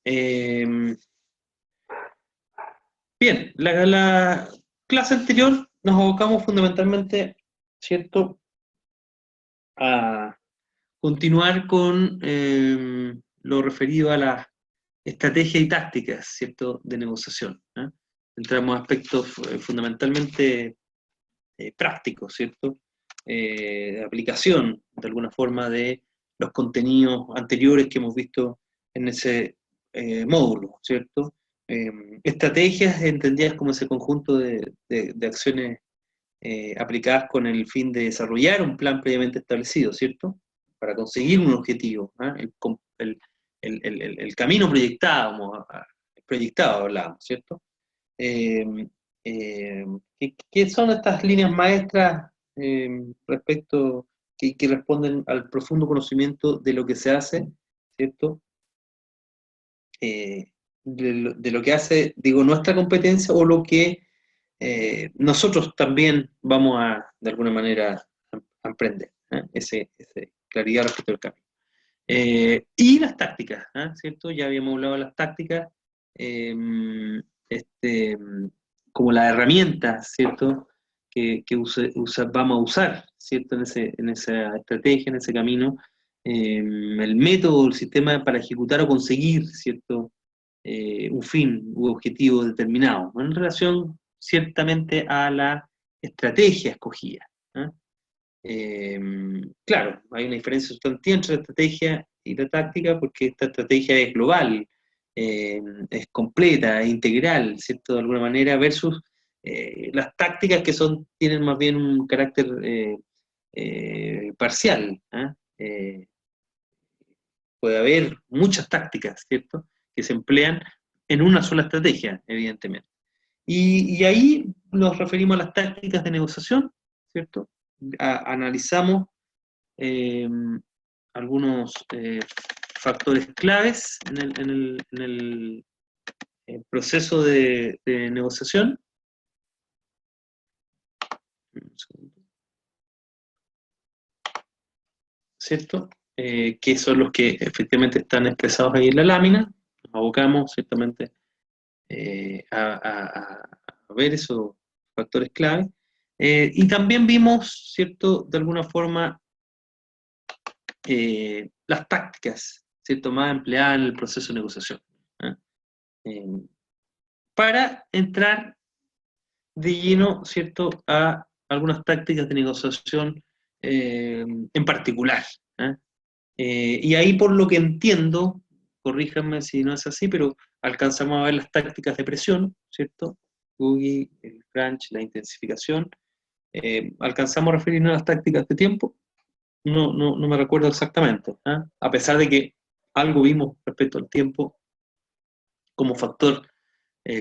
Eh, Bien, la clase anterior nos abocamos fundamentalmente, ¿cierto?, a continuar con lo referido a las estrategias y tácticas, ¿cierto?, de negociación. Entramos a aspectos fundamentalmente prácticos, ¿cierto?, de aplicación, de alguna forma, de los contenidos anteriores que hemos visto en ese módulo, ¿cierto? Estrategias entendidas como ese conjunto de acciones aplicadas con el fin de desarrollar un plan previamente establecido, ¿cierto? Para conseguir un objetivo, el camino proyectado hablábamos, ¿cierto? Eh, ¿Qué son estas líneas maestras respecto que responden al profundo conocimiento de lo que se hace, ¿cierto? De lo que hace, digo, nuestra competencia o lo que nosotros también vamos a, de alguna manera, a emprender, ese claridad respecto al camino. Y las tácticas, ¿cierto? Ya habíamos hablado de las tácticas, eh, este, como las herramientas, ¿cierto? Que vamos a usar, ¿cierto? En esa estrategia, en ese camino, el método, el sistema para ejecutar o conseguir, ¿cierto? Un fin u objetivo determinado, en relación ciertamente a la estrategia escogida. Claro, hay una diferencia sustantiva entre la estrategia y la táctica porque esta estrategia es global, es completa, es integral, ¿cierto? De alguna manera, versus las tácticas que tienen más bien un carácter parcial. Puede haber muchas tácticas, ¿cierto?, que se emplean en una sola estrategia, evidentemente. Y ahí nos referimos a las tácticas de negociación, ¿cierto? Analizamos eh, algunos factores claves en el proceso de negociación. ¿Cierto? Que son los que efectivamente están expresados ahí en la lámina. Nos abocamos ciertamente a ver esos factores clave. Y también vimos, ¿cierto?, de alguna forma, las tácticas, ¿cierto?, más empleadas en el proceso de negociación. Eh, para entrar de lleno, ¿cierto?, a algunas tácticas de negociación en particular. Y ahí, por lo que entiendo, corríjanme si no es así, pero alcanzamos a ver las tácticas de presión, ¿cierto? Boogie, el crunch, la intensificación. Alcanzamos a referirnos a las tácticas de tiempo. No me recuerdo exactamente, a pesar de que algo vimos respecto al tiempo como factor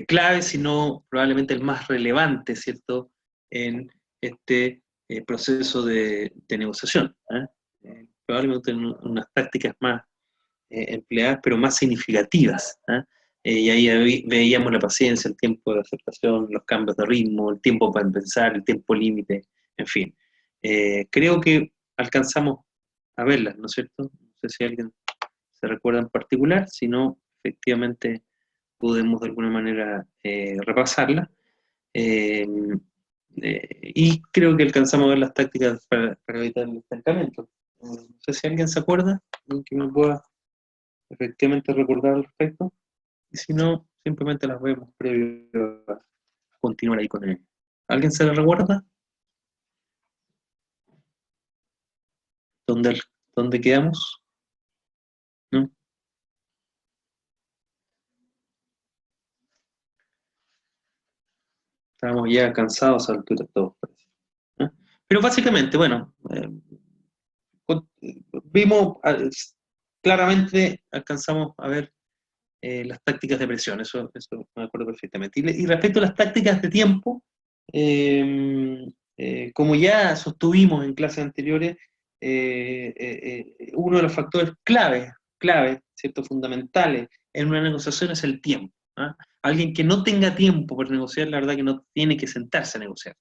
clave, sino probablemente el más relevante, ¿cierto?, en este proceso de negociación. Probablemente unas tácticas más empleadas, pero más significativas. Y ahí veíamos la paciencia, el tiempo de aceptación, los cambios de ritmo, el tiempo para pensar, el tiempo límite, en fin. Creo que alcanzamos a verlas, ¿no es cierto? No sé si alguien se recuerda en particular, si no, efectivamente podemos de alguna manera repasarla. Eh, y creo que alcanzamos a ver las tácticas para evitar el estancamiento. No sé si alguien se acuerda, que me pueda efectivamente recordar al respecto, y si no, simplemente las vemos previo a continuar ahí con él. ¿Alguien se la recuerda? ¿Dónde, dónde quedamos? ¿No? Estábamos ya cansados a altura todos, parece. Pero básicamente, bueno, vimos claramente, alcanzamos a ver las tácticas de presión, eso me acuerdo perfectamente. Y respecto a las tácticas de tiempo, como ya sostuvimos en clases anteriores, uno de los factores clave, ¿cierto?, fundamentales en una negociación es el tiempo. Alguien que no tenga tiempo para negociar, la verdad que no tiene que sentarse a negociar.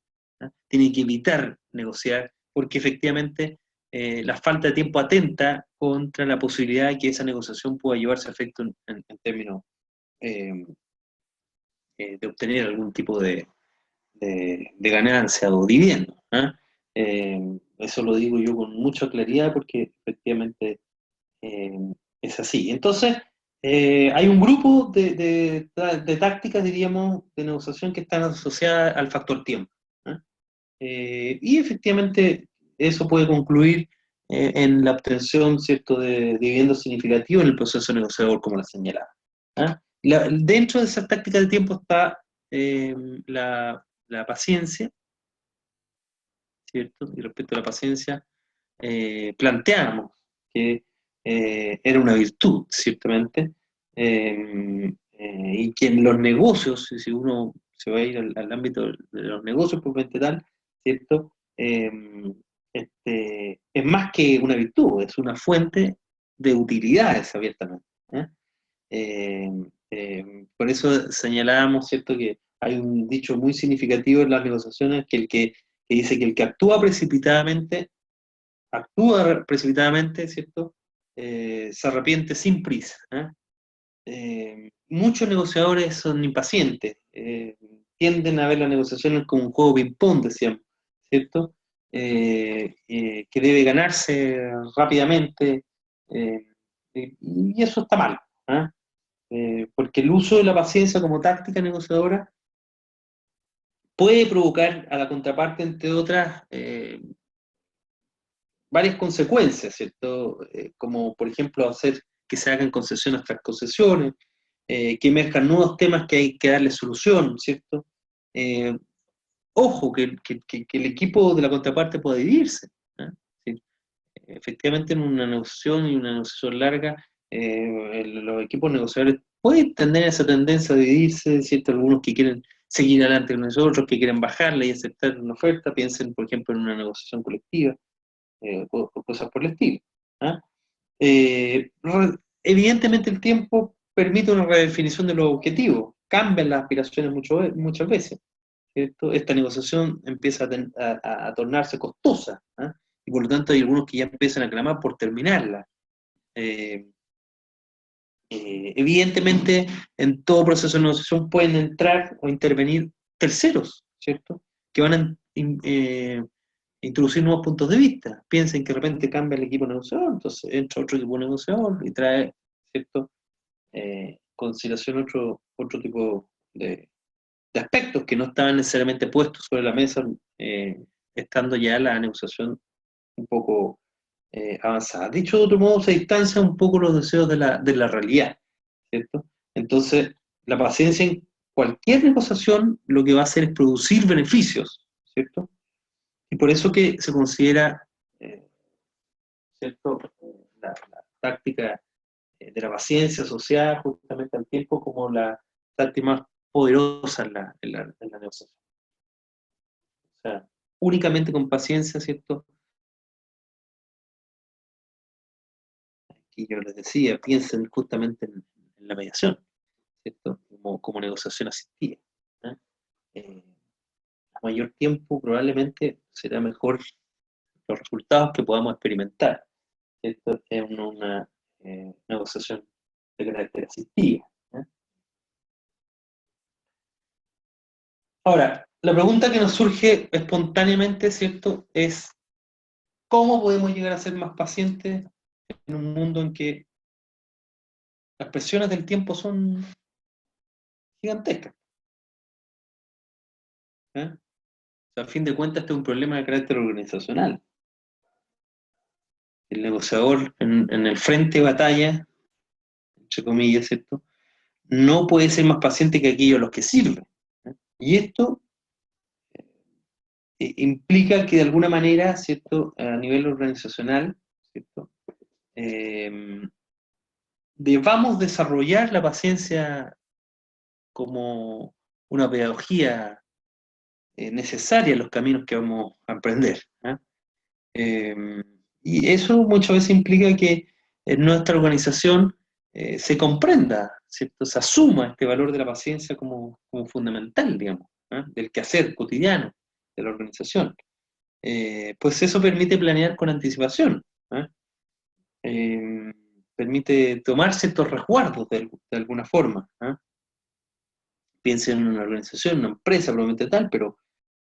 Tiene que evitar negociar, porque efectivamente la falta de tiempo atenta contra la posibilidad de que esa negociación pueda llevarse a efecto en términos eh, de obtener algún tipo de ganancia o dividendo. ¿Ah? Eso lo digo yo con mucha claridad porque efectivamente eh, es así. Entonces, hay un grupo de tácticas, diríamos, de negociación que están asociadas al factor tiempo. ¿Ah? Y efectivamente eso puede concluir en la obtención, ¿cierto?, de dividendos significativos en el proceso negociador, como la señalaba. ¿Ah? Dentro de esa táctica de tiempo está eh, la paciencia, ¿cierto? Y respecto a la paciencia, planteamos que era una virtud, ciertamente, y que en los negocios, si uno se va a ir al ámbito de los negocios propiamente tal, ¿cierto? Es más que una virtud, es una fuente de utilidades abiertamente. ¿Eh? Eh, por eso señalábamos, ¿cierto?, que hay un dicho muy significativo en las negociaciones que dice que el que actúa precipitadamente, ¿cierto? Se arrepiente sin prisa. ¿Eh? Muchos negociadores son impacientes, tienden a ver las negociaciones como un juego ping-pong, decíamos, ¿cierto? Que debe ganarse rápidamente, eh, y eso está mal. ¿Eh? Porque el uso de la paciencia como táctica negociadora puede provocar a la contraparte, entre otras, varias consecuencias, ¿cierto? Como por ejemplo hacer que se hagan concesiones tras concesiones, que emerjan nuevos temas que hay que darle solución, ¿cierto? Eh, Ojo, que el equipo de la contraparte puede dividirse. ¿Eh? Sí, efectivamente, en una negociación y una negociación larga, los equipos negociadores pueden tener esa tendencia a dividirse, ¿cierto? Algunos que quieren seguir adelante con nosotros, que quieren bajarla y aceptar una oferta, piensen, por ejemplo, en una negociación colectiva, o cosas por el estilo. ¿Ah? Eh, Evidentemente el tiempo permite una redefinición de los objetivos, cambian las aspiraciones muchas veces, ¿cierto? Esta negociación empieza a tornarse costosa, ¿ah? Y por lo tanto hay algunos que ya empiezan a clamar por terminarla. Eh, Evidentemente, en todo proceso de negociación pueden entrar o intervenir terceros, ¿cierto? Que van a introducir nuevos puntos de vista. Piensen que de repente cambia el equipo negociador, entonces entra otro equipo negociador y trae, ¿cierto? Consideración otro tipo de aspectos que no estaban necesariamente puestos sobre la mesa, estando ya la negociación un poco avanzada. Dicho de otro modo, se distancia un poco los deseos de la realidad, ¿cierto? Entonces, la paciencia en cualquier negociación lo que va a hacer es producir beneficios, ¿cierto? Y por eso que se considera, eh, ¿cierto?, la táctica de la paciencia asociada justamente al tiempo como la táctica más poderosa en la negociación. O sea, únicamente con paciencia, ¿cierto? Y yo les decía, piensen justamente en la mediación, ¿cierto? Como negociación asistida. ¿Eh? Eh, a mayor tiempo probablemente será mejor los resultados que podamos experimentar. Esto es una negociación de carácter asistido. ¿Eh? Ahora, la pregunta que nos surge espontáneamente, ¿cierto?, es ¿cómo podemos llegar a ser más pacientes en un mundo en que las presiones del tiempo son gigantescas? ¿Eh? O sea, a fin de cuentas, este es un problema de carácter organizacional. El negociador en el frente de batalla, entre comillas, ¿cierto?, no puede ser más paciente que aquellos a los que sirve. ¿Eh? Y esto implica que de alguna manera, ¿cierto?, a nivel organizacional, ¿cierto?, eh, debamos desarrollar la paciencia como una pedagogía necesaria en los caminos que vamos a emprender. ¿Eh? Y eso muchas veces implica que en nuestra organización se comprenda, ¿cierto?, se asuma este valor de la paciencia como fundamental, digamos, ¿eh?, del quehacer cotidiano de la organización. pues eso permite planear con anticipación, ¿eh? Eh, Permite tomar ciertos resguardos de alguna forma, ¿eh? Piensen en una organización, una empresa, probablemente tal, pero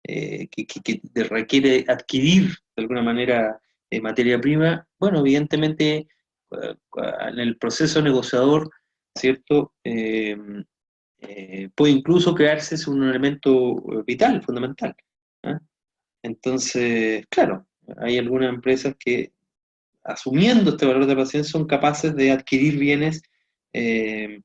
que requiere adquirir de alguna manera materia prima, bueno, evidentemente en el proceso negociador, ¿cierto? Puede incluso crearse un elemento vital, fundamental, ¿eh? Entonces, claro, hay algunas empresas que, asumiendo este valor de paciencia, son capaces de adquirir bienes eh,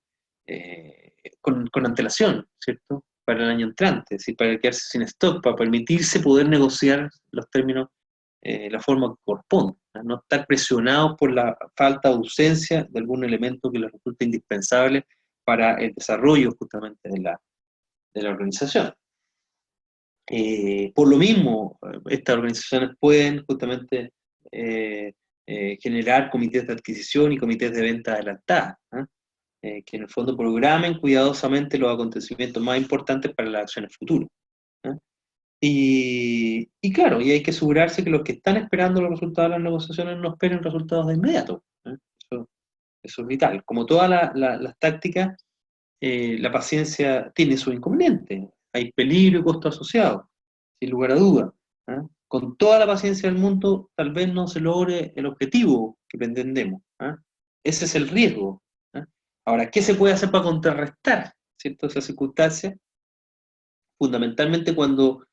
con antelación, ¿cierto? Para el año entrante, es decir, para quedarse sin stock, para permitirse poder negociar los términos, la forma que corresponde, no estar presionados por la falta o ausencia de algún elemento que les resulte indispensable para el desarrollo justamente de la organización. Por lo mismo, estas organizaciones pueden justamente eh, generar comités de adquisición y comités de venta adelantada, ¿eh? Que en el fondo programen cuidadosamente los acontecimientos más importantes para las acciones futuras, ¿eh? Y claro, y hay que asegurarse que los que están esperando los resultados de las negociaciones no esperen resultados de inmediato, ¿eh? Eso, eso es vital. Como todas las tácticas, la paciencia tiene su inconveniente. Hay peligro y costo asociado, sin lugar a duda, ¿eh? Con toda la paciencia del mundo, tal vez no se logre el objetivo que pretendemos, ¿eh? Ese es el riesgo, ¿eh? Ahora, ¿qué se puede hacer para contrarrestar, ¿cierto?, esas circunstancias? Fundamentalmente cuando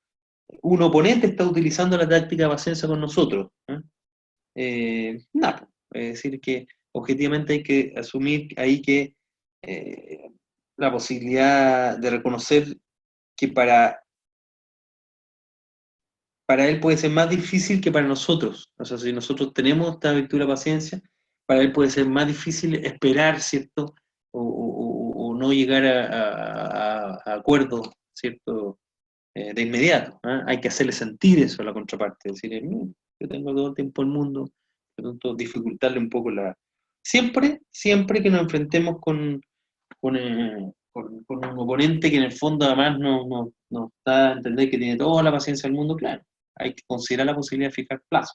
un oponente está utilizando la táctica de paciencia con nosotros, ¿eh? Nada, es decir, que objetivamente hay que asumir ahí que eh, la posibilidad de reconocer que para él puede ser más difícil que para nosotros. O sea, si nosotros tenemos esta virtud de la paciencia, para él puede ser más difícil esperar, ¿cierto? O no llegar a acuerdos, ¿cierto? De inmediato, ¿eh? Hay que hacerle sentir eso a la contraparte, decirle, "No, yo tengo todo el tiempo del mundo", por lo tanto, dificultarle un poco la... Siempre que nos enfrentemos con un oponente que en el fondo además no está a entender que tiene toda la paciencia del mundo, claro, hay que considerar la posibilidad de fijar plazo,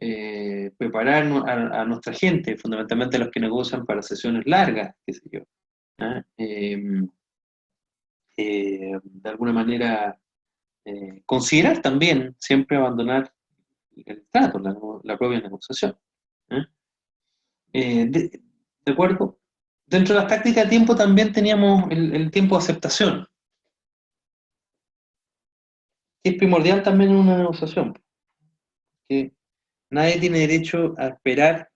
¿eh? Preparar a nuestra gente, fundamentalmente a los que negocian para sesiones largas, qué sé yo, ¿eh? De alguna manera considerar también siempre abandonar el trato, la propia negociación, ¿eh? De acuerdo. Dentro de las tácticas de tiempo también teníamos el tiempo de aceptación, que es primordial también en una negociación, que nadie tiene derecho a esperar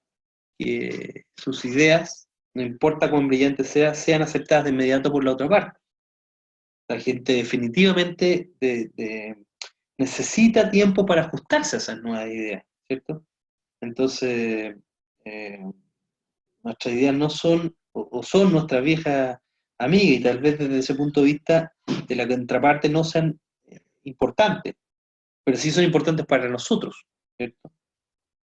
que sus ideas, no importa cuán brillantes sean aceptadas de inmediato por la otra parte. La gente definitivamente necesita tiempo para ajustarse a esas nuevas ideas, ¿cierto? Entonces, eh, nuestras ideas no son, o son nuestra vieja amiga, y tal vez desde ese punto de vista de la contraparte no sean importantes, pero sí son importantes para nosotros, ¿cierto?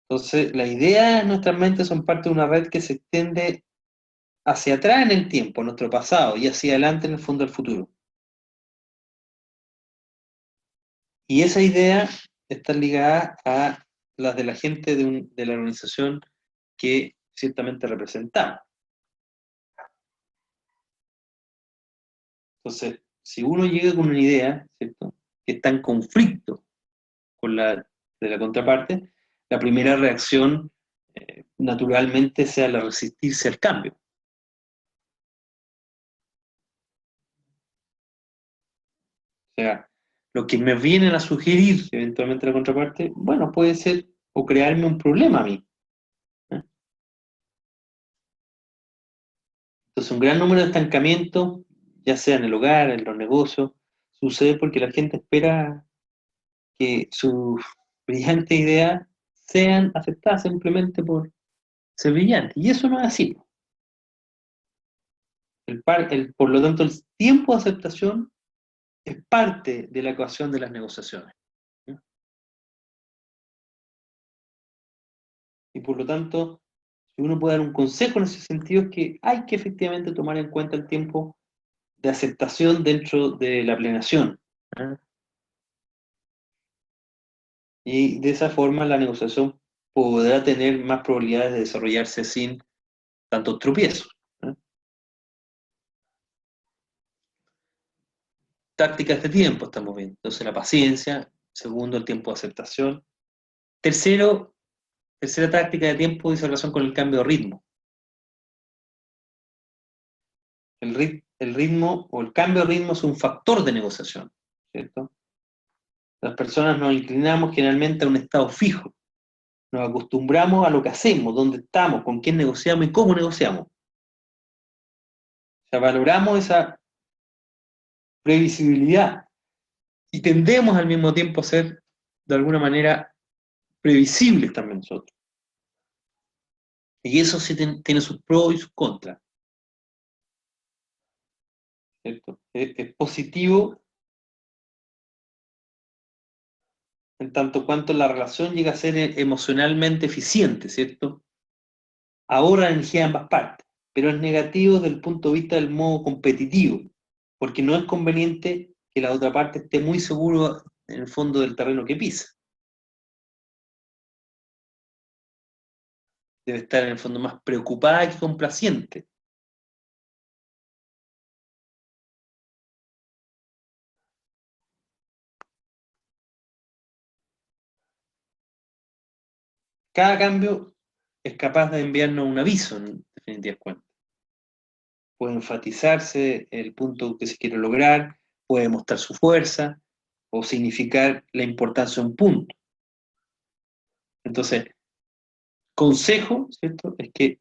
Entonces, las ideas en nuestras mentes son parte de una red que se extiende hacia atrás en el tiempo, nuestro pasado, y hacia adelante en el fondo del futuro. Y esa idea está ligada a las de la gente de la organización que ciertamente representamos. Entonces, si uno llega con una idea, ¿cierto?, que está en conflicto con la de la contraparte, la primera reacción naturalmente sea la resistirse al cambio. O sea, lo que me vienen a sugerir eventualmente la contraparte, bueno, puede ser o crearme un problema a mí, ¿eh? Entonces, un gran número de estancamientos, ya sea en el hogar, en los negocios, sucede porque la gente espera que sus brillantes ideas sean aceptadas simplemente por ser brillantes. Y eso no es así. Por lo tanto, el tiempo de aceptación es parte de la ecuación de las negociaciones, ¿sí? Y por lo tanto, si uno puede dar un consejo en ese sentido, es que hay que efectivamente tomar en cuenta el tiempo de aceptación dentro de la planeación, ¿eh? Y de esa forma la negociación podrá tener más probabilidades de desarrollarse sin tantos tropiezos. Tácticas de tiempo estamos viendo. Entonces la paciencia, segundo el tiempo de aceptación. Tercero, tercera táctica de tiempo dice relación con el cambio de ritmo. El ritmo o el cambio de ritmo es un factor de negociación, ¿cierto? Las personas nos inclinamos generalmente a un estado fijo. Nos acostumbramos a lo que hacemos, dónde estamos, con quién negociamos y cómo negociamos. O sea, valoramos esa previsibilidad y tendemos al mismo tiempo a ser, de alguna manera, previsibles también nosotros. Y eso sí tiene sus pros y sus contras, ¿cierto? Es positivo en tanto cuanto la relación llega a ser emocionalmente eficiente, ¿cierto? Ahorra energía en ambas partes, pero es negativo desde el punto de vista del modo competitivo, porque no es conveniente que la otra parte esté muy seguro en el fondo del terreno que pisa. Debe estar en el fondo más preocupada que complaciente. Cada cambio es capaz de enviarnos un aviso, en definitiva cuenta. Puede enfatizarse el punto que se quiere lograr, puede mostrar su fuerza o significar la importancia de un punto. Entonces, consejo, ¿cierto?, es que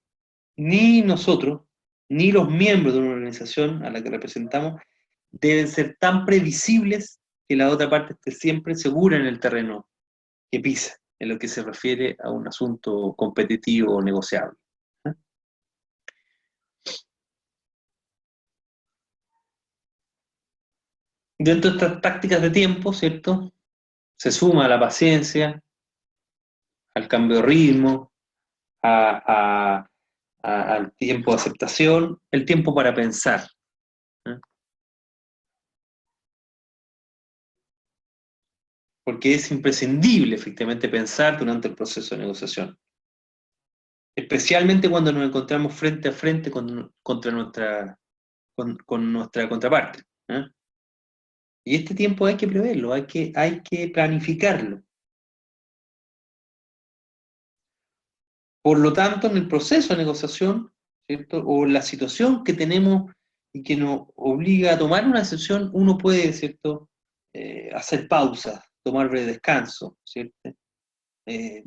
ni nosotros, ni los miembros de una organización a la que representamos deben ser tan previsibles que la otra parte esté siempre segura en el terreno que pisa, en lo que se refiere a un asunto competitivo o negociable. Dentro de estas tácticas de tiempo, ¿cierto?, se suma la paciencia, al cambio de ritmo, a, al tiempo de aceptación, el tiempo para pensar. ¿Eh? Porque es imprescindible efectivamente pensar durante el proceso de negociación, especialmente cuando nos encontramos frente a frente con nuestra contraparte. ¿Eh? Y este tiempo hay que preverlo, hay que planificarlo. Por lo tanto, en el proceso de negociación, ¿cierto?, o la situación que tenemos y que nos obliga a tomar una decisión, uno puede, ¿cierto?, hacer pausas, tomar breve descanso, ¿cierto?,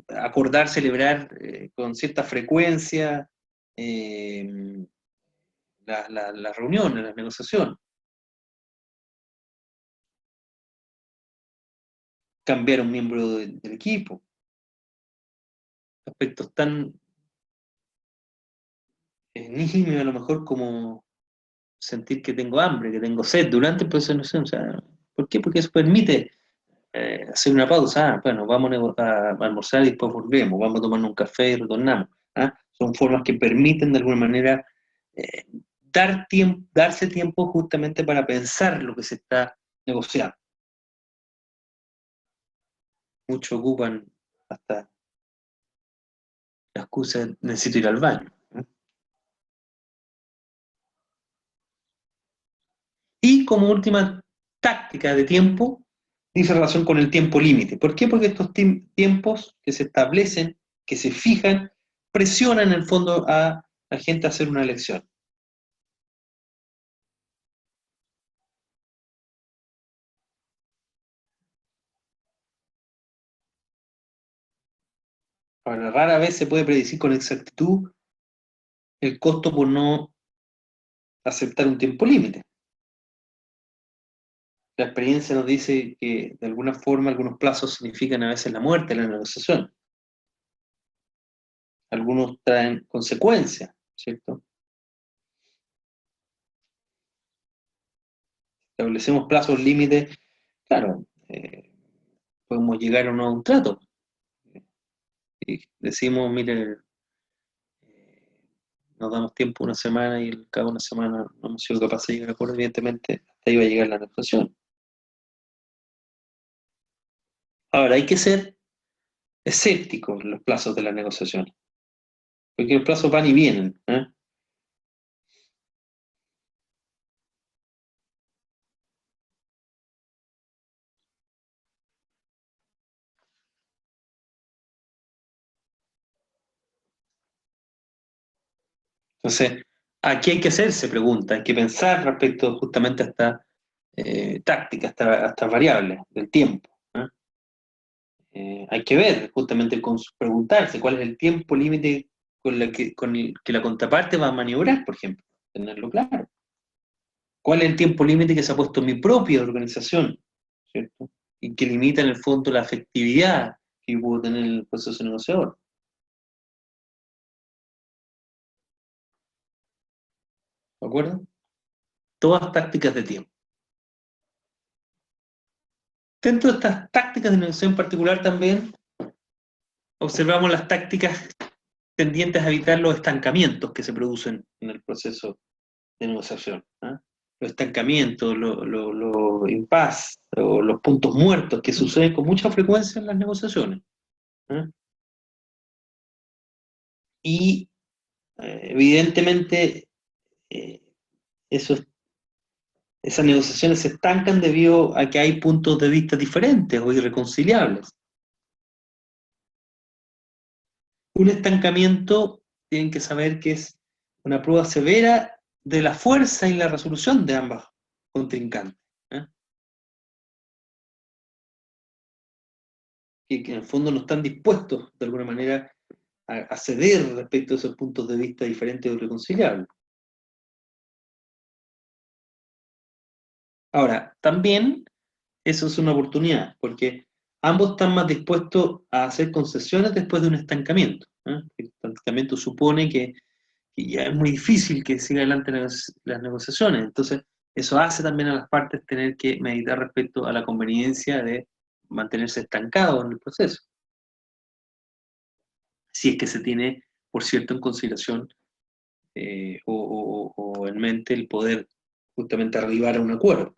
acordar celebrar con cierta frecuencia eh, las reuniones, las negociaciones, cambiar a un miembro del equipo, aspectos tan nígidos a lo mejor como sentir que tengo hambre, que tengo sed durante el proceso de negociación. O sea, ¿por qué? Porque eso permite hacer una pausa. Ah, bueno, vamos a almorzar y después volvemos, vamos a tomar un café y retornamos. ¿Ah? Son formas que permiten de alguna manera eh, darse tiempo justamente para pensar lo que se está negociando. Muchos ocupan hasta la excusa de necesito ir al baño. Y como última táctica de tiempo, dice relación con el tiempo límite. ¿Por qué? Porque estos tiempos que se establecen, que se fijan, presionan en el fondo a la gente a hacer una elección. Ahora, rara vez se puede predecir con exactitud el costo por no aceptar un tiempo límite. La experiencia nos dice que de alguna forma algunos plazos significan a veces la muerte en la negociación. Algunos traen consecuencias, ¿cierto? Establecemos plazos límites, claro, podemos llegar o no a un trato. Y decimos, mire, nos damos tiempo una semana y al cabo de una semana no hemos sido capaces de llegar a acuerdo, evidentemente, hasta ahí va a llegar la negociación. Ahora, hay que ser escéptico en los plazos de las negociaciones, porque los plazos van y vienen. Entonces, ¿aquí hay que hacer? Se pregunta, hay que pensar respecto justamente a esta táctica, a estas variables del tiempo. Hay que ver, justamente preguntarse cuál es el tiempo límite con el que la contraparte va a maniobrar, por ejemplo, tenerlo claro. ¿Cuál es el tiempo límite que se ha puesto mi propia organización? ¿Cierto? Y que limita en el fondo la efectividad que yo puedo tener en el proceso negociador. ¿De acuerdo? Todas tácticas de tiempo. Dentro de estas tácticas de negociación en particular también observamos las tácticas tendientes a evitar los estancamientos que se producen en el proceso de negociación. Los estancamientos, los impasse, o los puntos muertos que suceden con mucha frecuencia en las negociaciones. Y evidentemente eh, esos, esas negociaciones se estancan debido a que hay puntos de vista diferentes o irreconciliables. Un estancamiento, tienen que saber que es una prueba severa de la fuerza y la resolución de ambas contrincantes. Que en el fondo no están dispuestos, de alguna manera, a ceder respecto a esos puntos de vista diferentes o irreconciliables. Ahora, también eso es una oportunidad, porque ambos están más dispuestos a hacer concesiones después de un estancamiento. El estancamiento supone que ya es muy difícil que siga adelante las negociaciones, entonces eso hace también a las partes tener que meditar respecto a la conveniencia de mantenerse estancados en el proceso, si es que se tiene, por cierto, en consideración o en mente el poder justamente arribar a un acuerdo.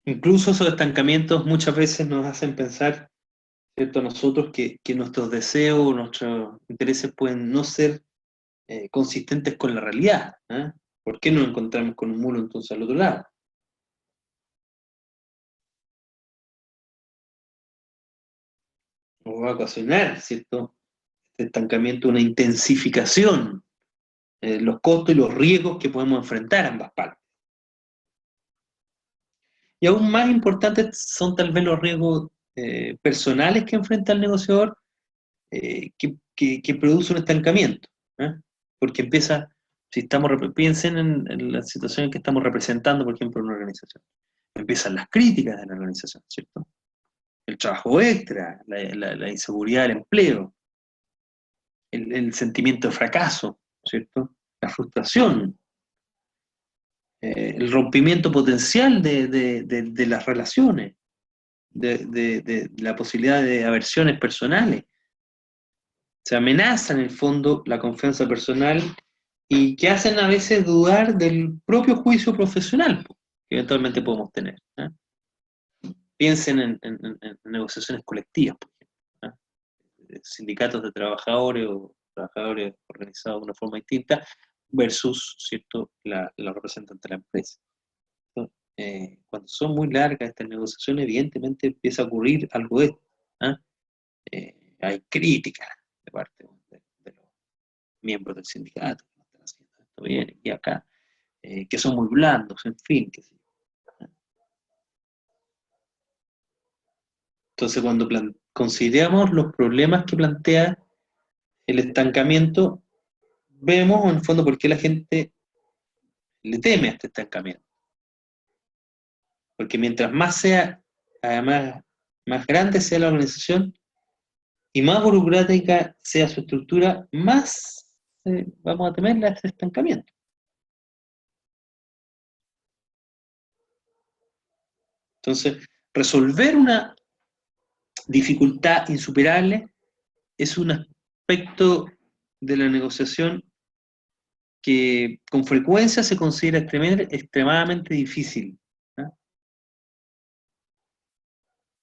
Incluso esos estancamientos muchas veces nos hacen pensar, ¿cierto?, a nosotros que nuestros deseos, nuestros intereses pueden no ser consistentes con la realidad. ¿Por qué nos encontramos con un muro entonces al otro lado? O va a ocasionar, ¿cierto?, este estancamiento, una intensificación, los costos y los riesgos que podemos enfrentar ambas partes. Y aún más importantes son tal vez los riesgos personales que enfrenta el negociador, que produce un estancamiento. Porque empieza, si estamos, piensen en la situación en que estamos representando, por ejemplo, una organización. Empiezan las críticas de la organización, ¿cierto? El trabajo extra, la inseguridad del empleo, el sentimiento de fracaso, ¿cierto? La frustración, el rompimiento potencial de las relaciones, de la posibilidad de aversiones personales. Se amenaza en el fondo la confianza personal y que hacen a veces dudar del propio juicio profesional que eventualmente podemos tener. Piensen en negociaciones colectivas, por ejemplo, sindicatos de trabajadores o trabajadores organizados de una forma distinta versus, ¿cierto?, la representante de la empresa. Cuando son muy largas estas negociaciones, evidentemente empieza a ocurrir algo de esto. Hay críticas de parte de los miembros del sindicato que no están haciendo esto bien y acá, que son muy blandos, en fin. Entonces, cuando consideramos los problemas que plantea el estancamiento, vemos en el fondo por qué la gente le teme a este estancamiento. Porque mientras más sea, además, más grande sea la organización y más burocrática sea su estructura, más vamos a temerle a este estancamiento. Entonces, resolver una dificultad insuperable es un aspecto de la negociación que con frecuencia se considera extremadamente difícil.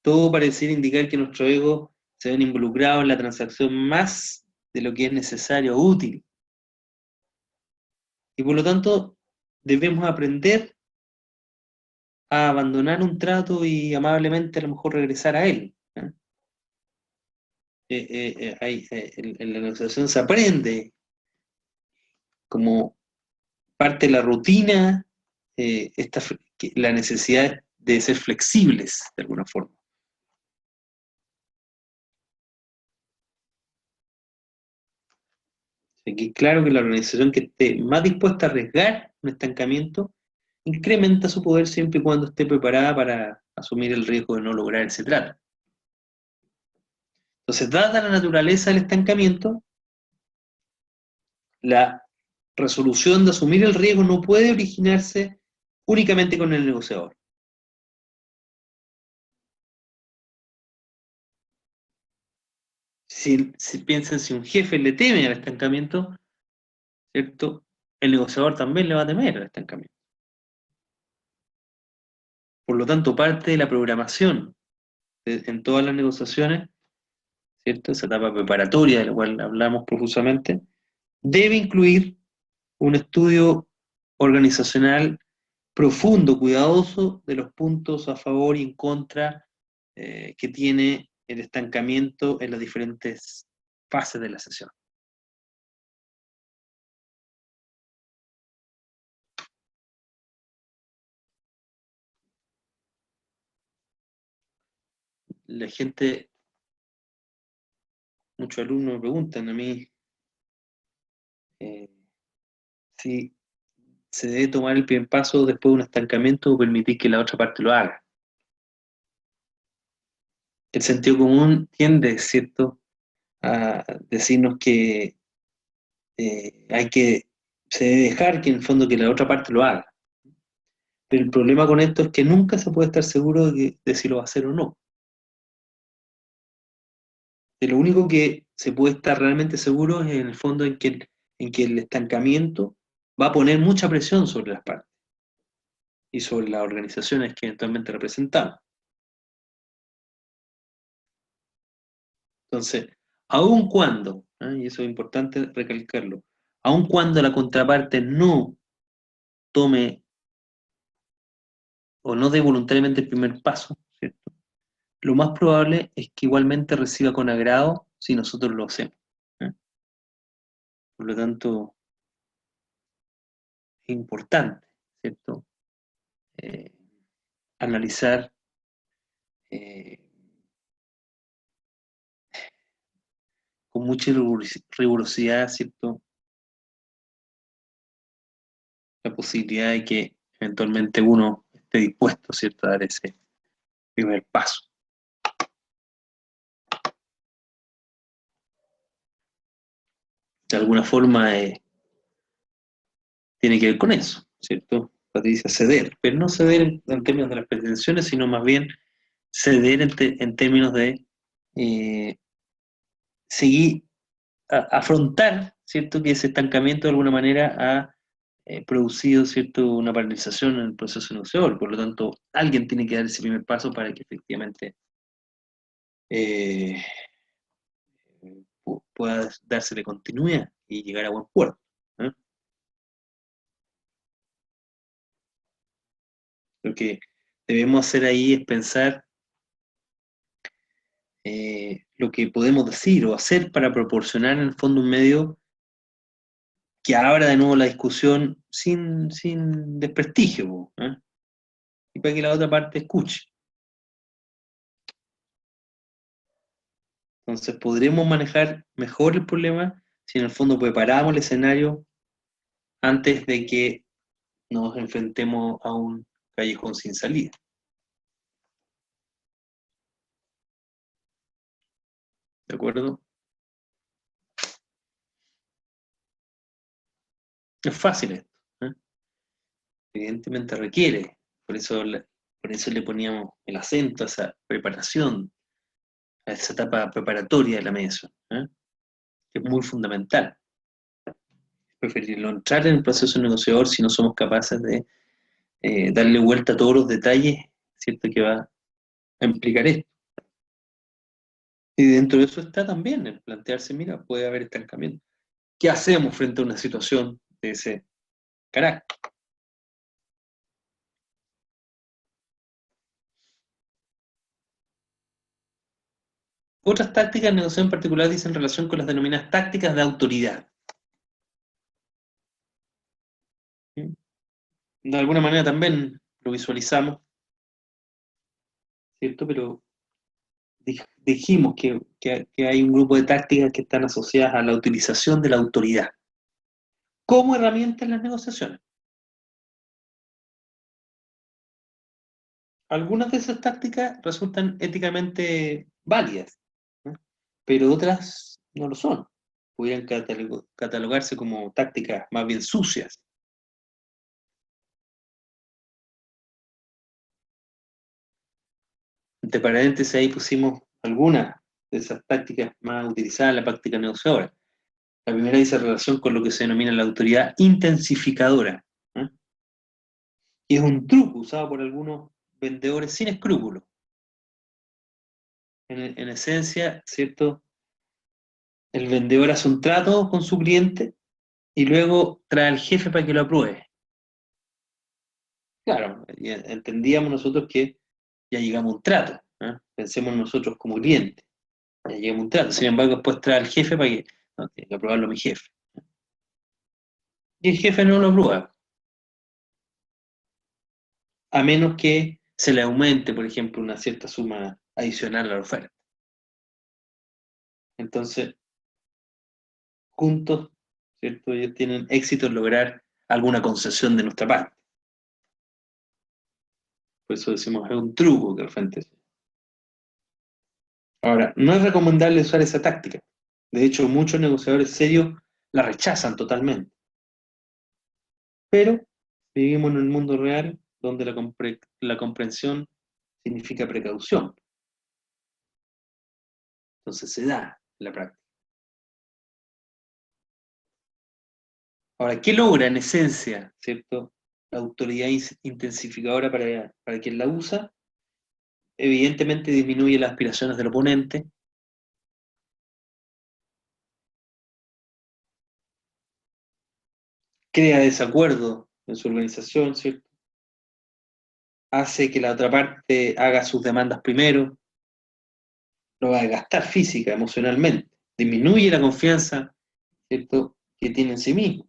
todo pareciera indicar que nuestros egos se ven involucrados en la transacción más de lo que es necesario o útil. Y por lo tanto, debemos aprender a abandonar un trato y amablemente a lo mejor regresar a él. En la negociación se aprende como parte de la rutina la necesidad de ser flexibles de alguna forma. Aquí claro que la organización que esté más dispuesta a arriesgar un estancamiento incrementa su poder siempre y cuando esté preparada para asumir el riesgo de no lograr ese trato. Entonces, dada la naturaleza del estancamiento, la resolución de asumir el riesgo no puede originarse únicamente con el negociador. Si piensan, si un jefe le teme al estancamiento, ¿cierto? El negociador también le va a temer al estancamiento. Por lo tanto, parte de la programación en todas las negociaciones, ¿cierto? Esa etapa preparatoria de la cual hablamos profusamente, debe incluir un estudio organizacional profundo, cuidadoso de los puntos a favor y en contra que tiene el estancamiento en las diferentes fases de la sesión. La gente, muchos alumnos me preguntan a mí si se debe tomar el primer paso después de un estancamiento o permitir que la otra parte lo haga. El sentido común tiende, ¿cierto?, a decirnos que se debe dejar que en el fondo que la otra parte lo haga. Pero el problema con esto es que nunca se puede estar seguro de si lo va a hacer o no. De lo único que se puede estar realmente seguro es en el fondo en que el estancamiento va a poner mucha presión sobre las partes y sobre las organizaciones que eventualmente representamos. Entonces, aun cuando, y eso es importante recalcarlo, aun cuando la contraparte no tome o no dé voluntariamente el primer paso, ¿cierto?, lo más probable es que igualmente reciba con agrado si nosotros lo hacemos. Por lo tanto, es importante, ¿cierto?, Eh, analizar eh, con mucha rigurosidad, ¿cierto?, la posibilidad de que eventualmente uno esté dispuesto, ¿cierto?, a dar ese primer paso. De alguna forma tiene que ver con eso, ¿cierto? Patricia, ceder, pero no ceder en términos de las pretensiones, sino más bien ceder en términos de seguir, afrontar, ¿cierto?, que ese estancamiento de alguna manera ha producido, ¿cierto?, una paralización en el proceso negociador. Por lo tanto, alguien tiene que dar ese primer paso para que efectivamente eh, pueda dársele continuidad y llegar a buen puerto. Lo que debemos hacer ahí es pensar lo que podemos decir o hacer para proporcionar en el fondo un medio que abra de nuevo la discusión sin desprestigio, y para que la otra parte escuche. Entonces podremos manejar mejor el problema si en el fondo preparamos el escenario antes de que nos enfrentemos a un callejón sin salida. ¿De acuerdo? Es fácil esto, evidentemente requiere, por eso le poníamos el acento a esa preparación, a esa etapa preparatoria de la mediación, que es muy fundamental. Preferirlo entrar en el proceso negociador si no somos capaces de darle vuelta a todos los detalles, ¿cierto?, que va a implicar esto. Y dentro de eso está también el plantearse, mira, puede haber estancamiento. ¿Qué hacemos frente a una situación de ese carácter? Otras tácticas de negociación en particular dicen relación con las denominadas tácticas de autoridad. ¿Sí? De alguna manera también lo visualizamos, ¿cierto? Pero dijimos que hay un grupo de tácticas que están asociadas a la utilización de la autoridad como herramienta en las negociaciones. Algunas de esas tácticas resultan éticamente válidas, ¿no? Pero otras no lo son. Podrían catalogarse como tácticas más bien sucias. Entre paréntesis ahí pusimos algunas de esas tácticas más utilizadas en la práctica negociadora. La primera dice relación con lo que se denomina la autoridad intensificadora, ¿eh? Y es un truco usado por algunos vendedores sin escrúpulos. En esencia, ¿cierto? El vendedor hace un trato con su cliente y luego trae al jefe para que lo apruebe. Claro, entendíamos nosotros que ya llegamos a un trato, ¿eh? Pensemos nosotros como clientes, ya llegamos a un trato. Sin embargo, después trae al jefe para que, no, tiene que aprobarlo mi jefe. Y el jefe no lo aprueba, a menos que se le aumente, por ejemplo, una cierta suma adicional a la oferta. Entonces, juntos, ¿cierto? Ellos tienen éxito en lograr alguna concesión de nuestra parte. Por eso decimos, es un truco que al frente. Ahora, no es recomendable usar esa táctica. De hecho, muchos negociadores serios la rechazan totalmente. Pero vivimos en un mundo real donde la comprensión significa precaución. Entonces se da en la práctica. Ahora, ¿qué logra en esencia, cierto? La autoridad intensificadora para quien la usa? Evidentemente disminuye las aspiraciones del oponente, crea desacuerdo en su organización, ¿cierto? Hace que la otra parte haga sus demandas primero, lo va a gastar física, emocionalmente, disminuye la confianza, ¿cierto?, que tiene en sí mismo,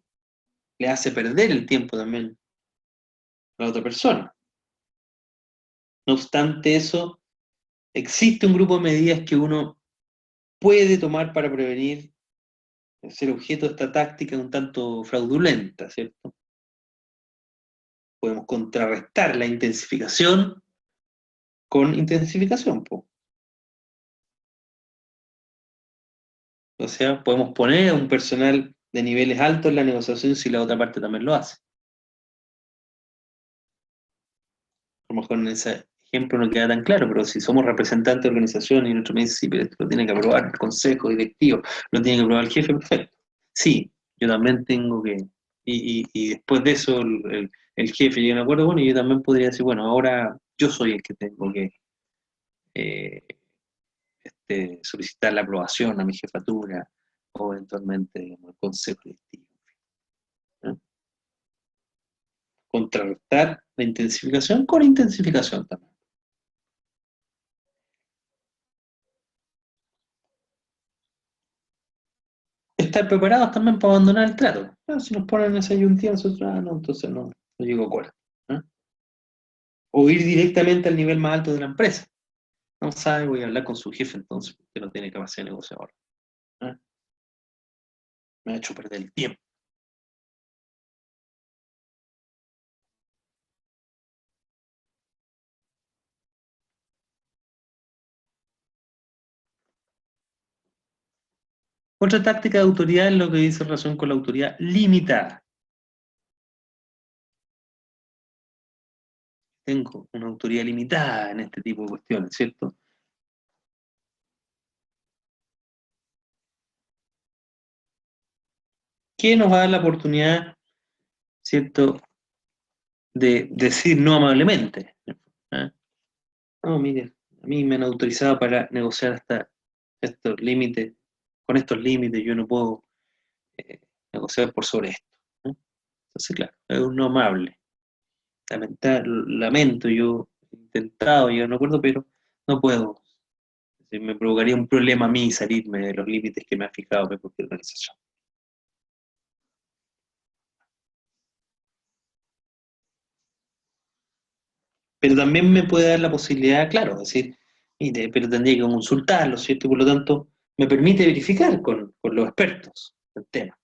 le hace perder el tiempo también a la otra persona. No obstante eso, existe un grupo de medidas que uno puede tomar para prevenir ser objeto de esta táctica un tanto fraudulenta, ¿cierto? Podemos contrarrestar la intensificación con intensificación, po. O sea, podemos poner a un personal de niveles altos en la negociación si la otra parte también lo hace. A lo mejor en ese ejemplo no queda tan claro, pero si somos representantes de organización y nuestro me dice, sí, pero esto lo tiene que aprobar el consejo directivo, lo tiene que aprobar el jefe, perfecto. Sí, yo también tengo que, y después de eso el jefe llega a un acuerdo, bueno, y yo también podría decir, bueno, ahora yo soy el que tengo que eh, solicitar la aprobación a mi jefatura o eventualmente digamos, el consejo directivo, ¿no? Contrarrestar la intensificación con intensificación también. Estar preparados también para abandonar el trato. Ah, si nos ponen esa ayuntía, nosotros, no, entonces no llego a acuerdo, ¿eh? O ir directamente al nivel más alto de la empresa. No sabe, voy a hablar con su jefe entonces, porque no tiene capacidad negociadora, ¿eh? Me ha hecho perder el tiempo. Otra táctica de autoridad es lo que dice relación con la autoridad limitada. Tengo una autoridad limitada en este tipo de cuestiones, ¿cierto? Que nos va a dar la oportunidad, ¿cierto?, de decir no amablemente, ¿eh? No, mire, a mí me han autorizado para negociar hasta estos límites, con estos límites yo no puedo negociar por sobre esto, ¿no? Entonces, claro, es un no amable. Lamento, yo he intentado llegar a un acuerdo, pero no puedo. Me provocaría un problema a mí salirme de los límites que me ha fijado mi propia organización. Pero también me puede dar la posibilidad, claro, de decir, mire, pero tendría que consultarlo, ¿cierto? Y por lo tanto, me permite verificar con los expertos del tema,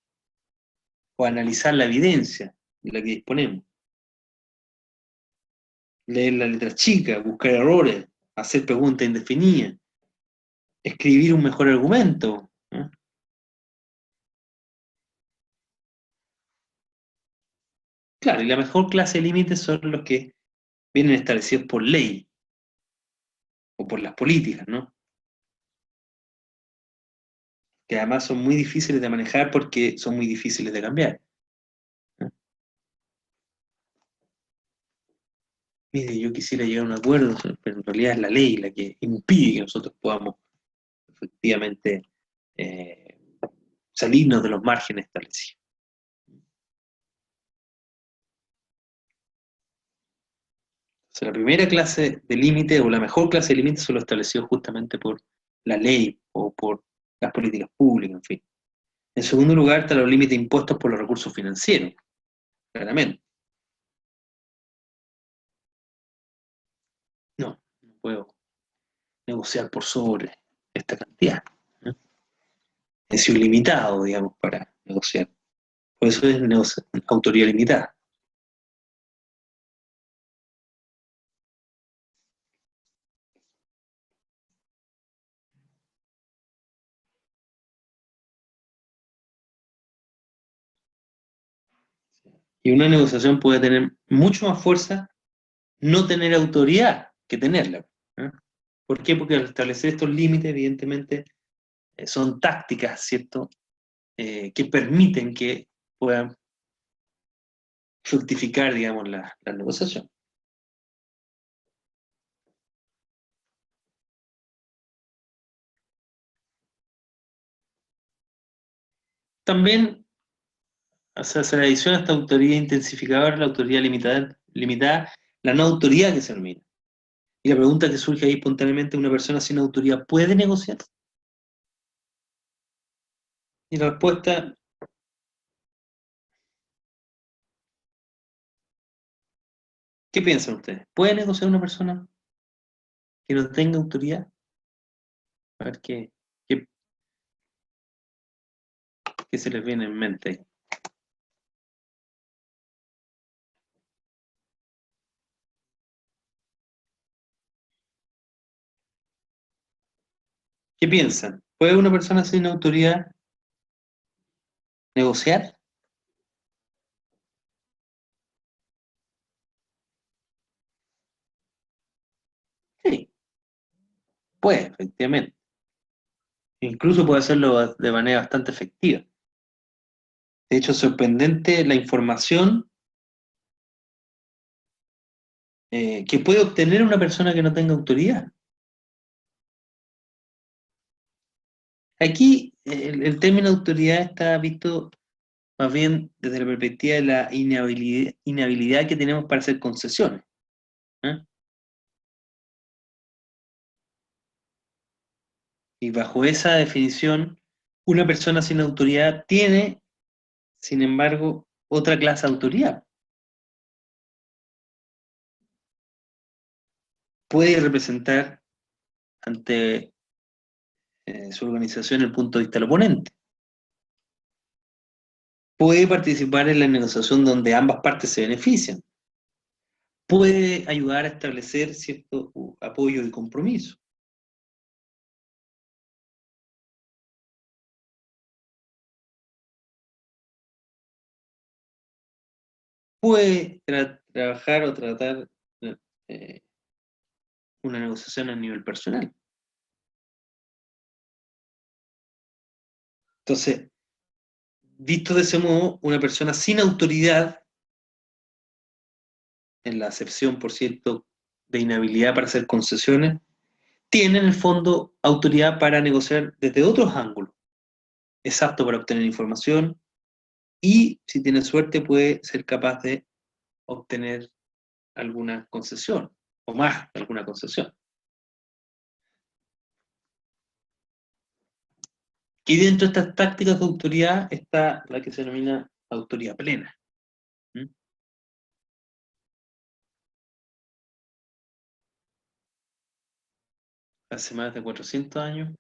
o analizar la evidencia de la que disponemos, leer la letra chica, buscar errores, hacer preguntas indefinidas, escribir un mejor argumento, ¿no? Claro, y la mejor clase de límites son los que vienen establecidos por ley o por las políticas, ¿no? Que además son muy difíciles de manejar porque son muy difíciles de cambiar, ¿no? Mire, yo quisiera llegar a un acuerdo, pero en realidad es la ley la que impide que nosotros podamos efectivamente eh, salirnos de los márgenes establecidos. O sea, la primera clase de límite o la mejor clase de límites son los establecidos justamente por la ley o por las políticas públicas, en fin. En segundo lugar, están los límites impuestos por los recursos financieros, claramente. No, no puedo negociar por sobre esta cantidad, ¿no? Es sido limitado, digamos, para negociar. Por eso es autoría limitada. Y una negociación puede tener mucho más fuerza no tener autoridad que tenerla, ¿no? ¿Por qué? Porque al establecer estos límites, evidentemente, son tácticas, ¿cierto? Que permiten que puedan fructificar, digamos, la negociación. También, o sea, se le adiciona a esta autoridad intensificadora la autoridad limitada, la no autoridad que se denomina. Y la pregunta que surge ahí espontáneamente, ¿una persona sin autoridad puede negociar? Y la respuesta, ¿qué piensan ustedes? ¿Puede negociar una persona que no tenga autoridad? A ver qué, qué se les viene en mente. ¿Qué piensan? ¿Puede una persona sin autoridad negociar? Sí, puede, efectivamente. Incluso puede hacerlo de manera bastante efectiva. De hecho, es sorprendente la información que puede obtener una persona que no tenga autoridad. Aquí el término autoridad está visto más bien desde la perspectiva de la inhabilidad que tenemos para hacer concesiones, ¿eh? Y bajo esa definición, una persona sin autoridad tiene, sin embargo, otra clase de autoridad. Puede representar ante su organización el punto de vista del oponente. Puede participar en la negociación donde ambas partes se benefician. Puede ayudar a establecer cierto apoyo y compromiso. Puede trabajar o tratar eh, una negociación a nivel personal. Entonces, visto de ese modo, una persona sin autoridad, en la acepción, por cierto, de inhabilidad para hacer concesiones, tiene en el fondo autoridad para negociar desde otros ángulos. Es apto para obtener información y, si tiene suerte, puede ser capaz de obtener alguna concesión, o más de alguna concesión. Y dentro de estas tácticas de autoridad está la que se denomina autoridad plena. ¿Mm? Hace más de 400 años,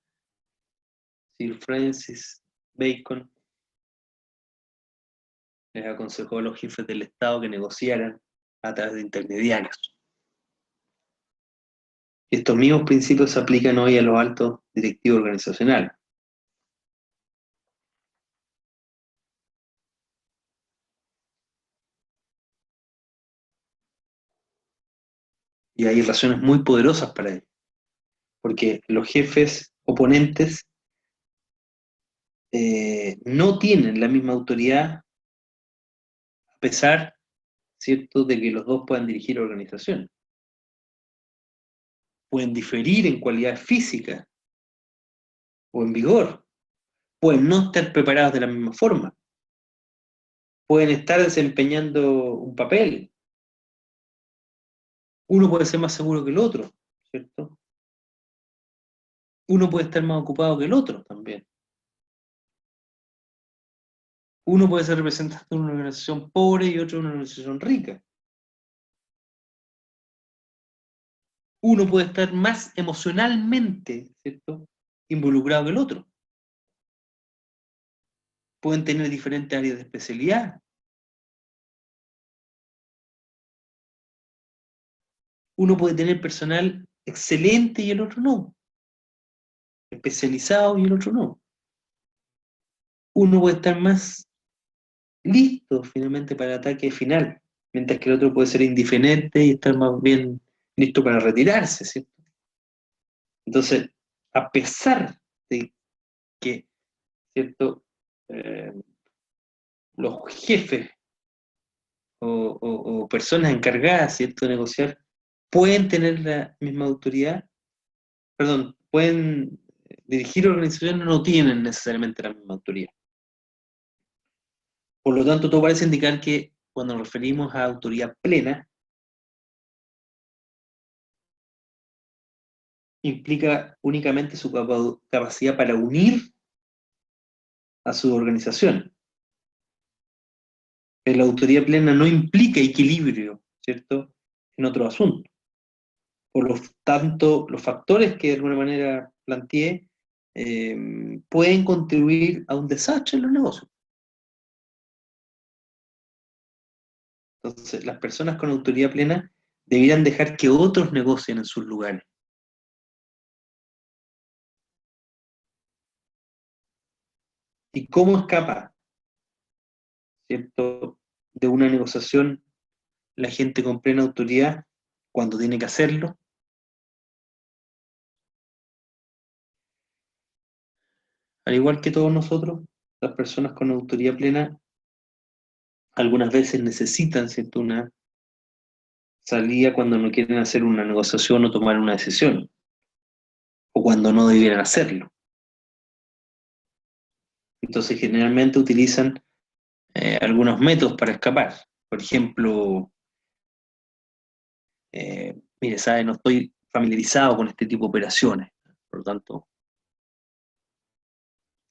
Sir Francis Bacon les aconsejó a los jefes del Estado que negociaran a través de intermediarios. Estos mismos principios se aplican hoy a los altos directivos organizacionales. Y hay razones muy poderosas para ello, porque los jefes oponentes no tienen la misma autoridad, a pesar, ¿cierto?, de que los dos puedan dirigir organizaciones. Pueden diferir en cualidad física o en vigor, pueden no estar preparados de la misma forma, pueden estar desempeñando un papel. Uno puede ser más seguro que el otro, ¿cierto? Uno puede estar más ocupado que el otro también. Uno puede ser representante de una organización pobre y otro de una organización rica. Uno puede estar más emocionalmente, ¿cierto?, involucrado que el otro. Pueden tener diferentes áreas de especialidad. Uno puede tener personal excelente y el otro no. Especializado y el otro no. Uno puede estar más listo finalmente para el ataque final, mientras que el otro puede ser indiferente y estar más bien listo para retirarse, ¿cierto? Entonces, a pesar de que, ¿cierto?, eh, los jefes o personas encargadas, ¿cierto?, de negociar, pueden tener la misma autoridad, perdón, pueden dirigir organizaciones, no tienen necesariamente la misma autoridad. Por lo tanto, todo parece indicar que cuando nos referimos a autoridad plena, implica únicamente su capacidad para unir a su organización. Pero la autoridad plena no implica equilibrio, ¿cierto?, en otro asunto. Por lo tanto, los factores que de alguna manera planteé pueden contribuir a un desastre en los negocios. Entonces, las personas con autoridad plena deberían dejar que otros negocien en sus lugares. ¿Y cómo escapa, cierto, de una negociación la gente con plena autoridad cuando tiene que hacerlo? Al igual que todos nosotros, las personas con autoridad plena algunas veces necesitan, ¿cierto?, una salida cuando no quieren hacer una negociación o tomar una decisión, o cuando no debieran hacerlo. Entonces, generalmente utilizan algunos métodos para escapar. Por ejemplo, mire, ¿sabe? No estoy familiarizado con este tipo de operaciones, por lo tanto,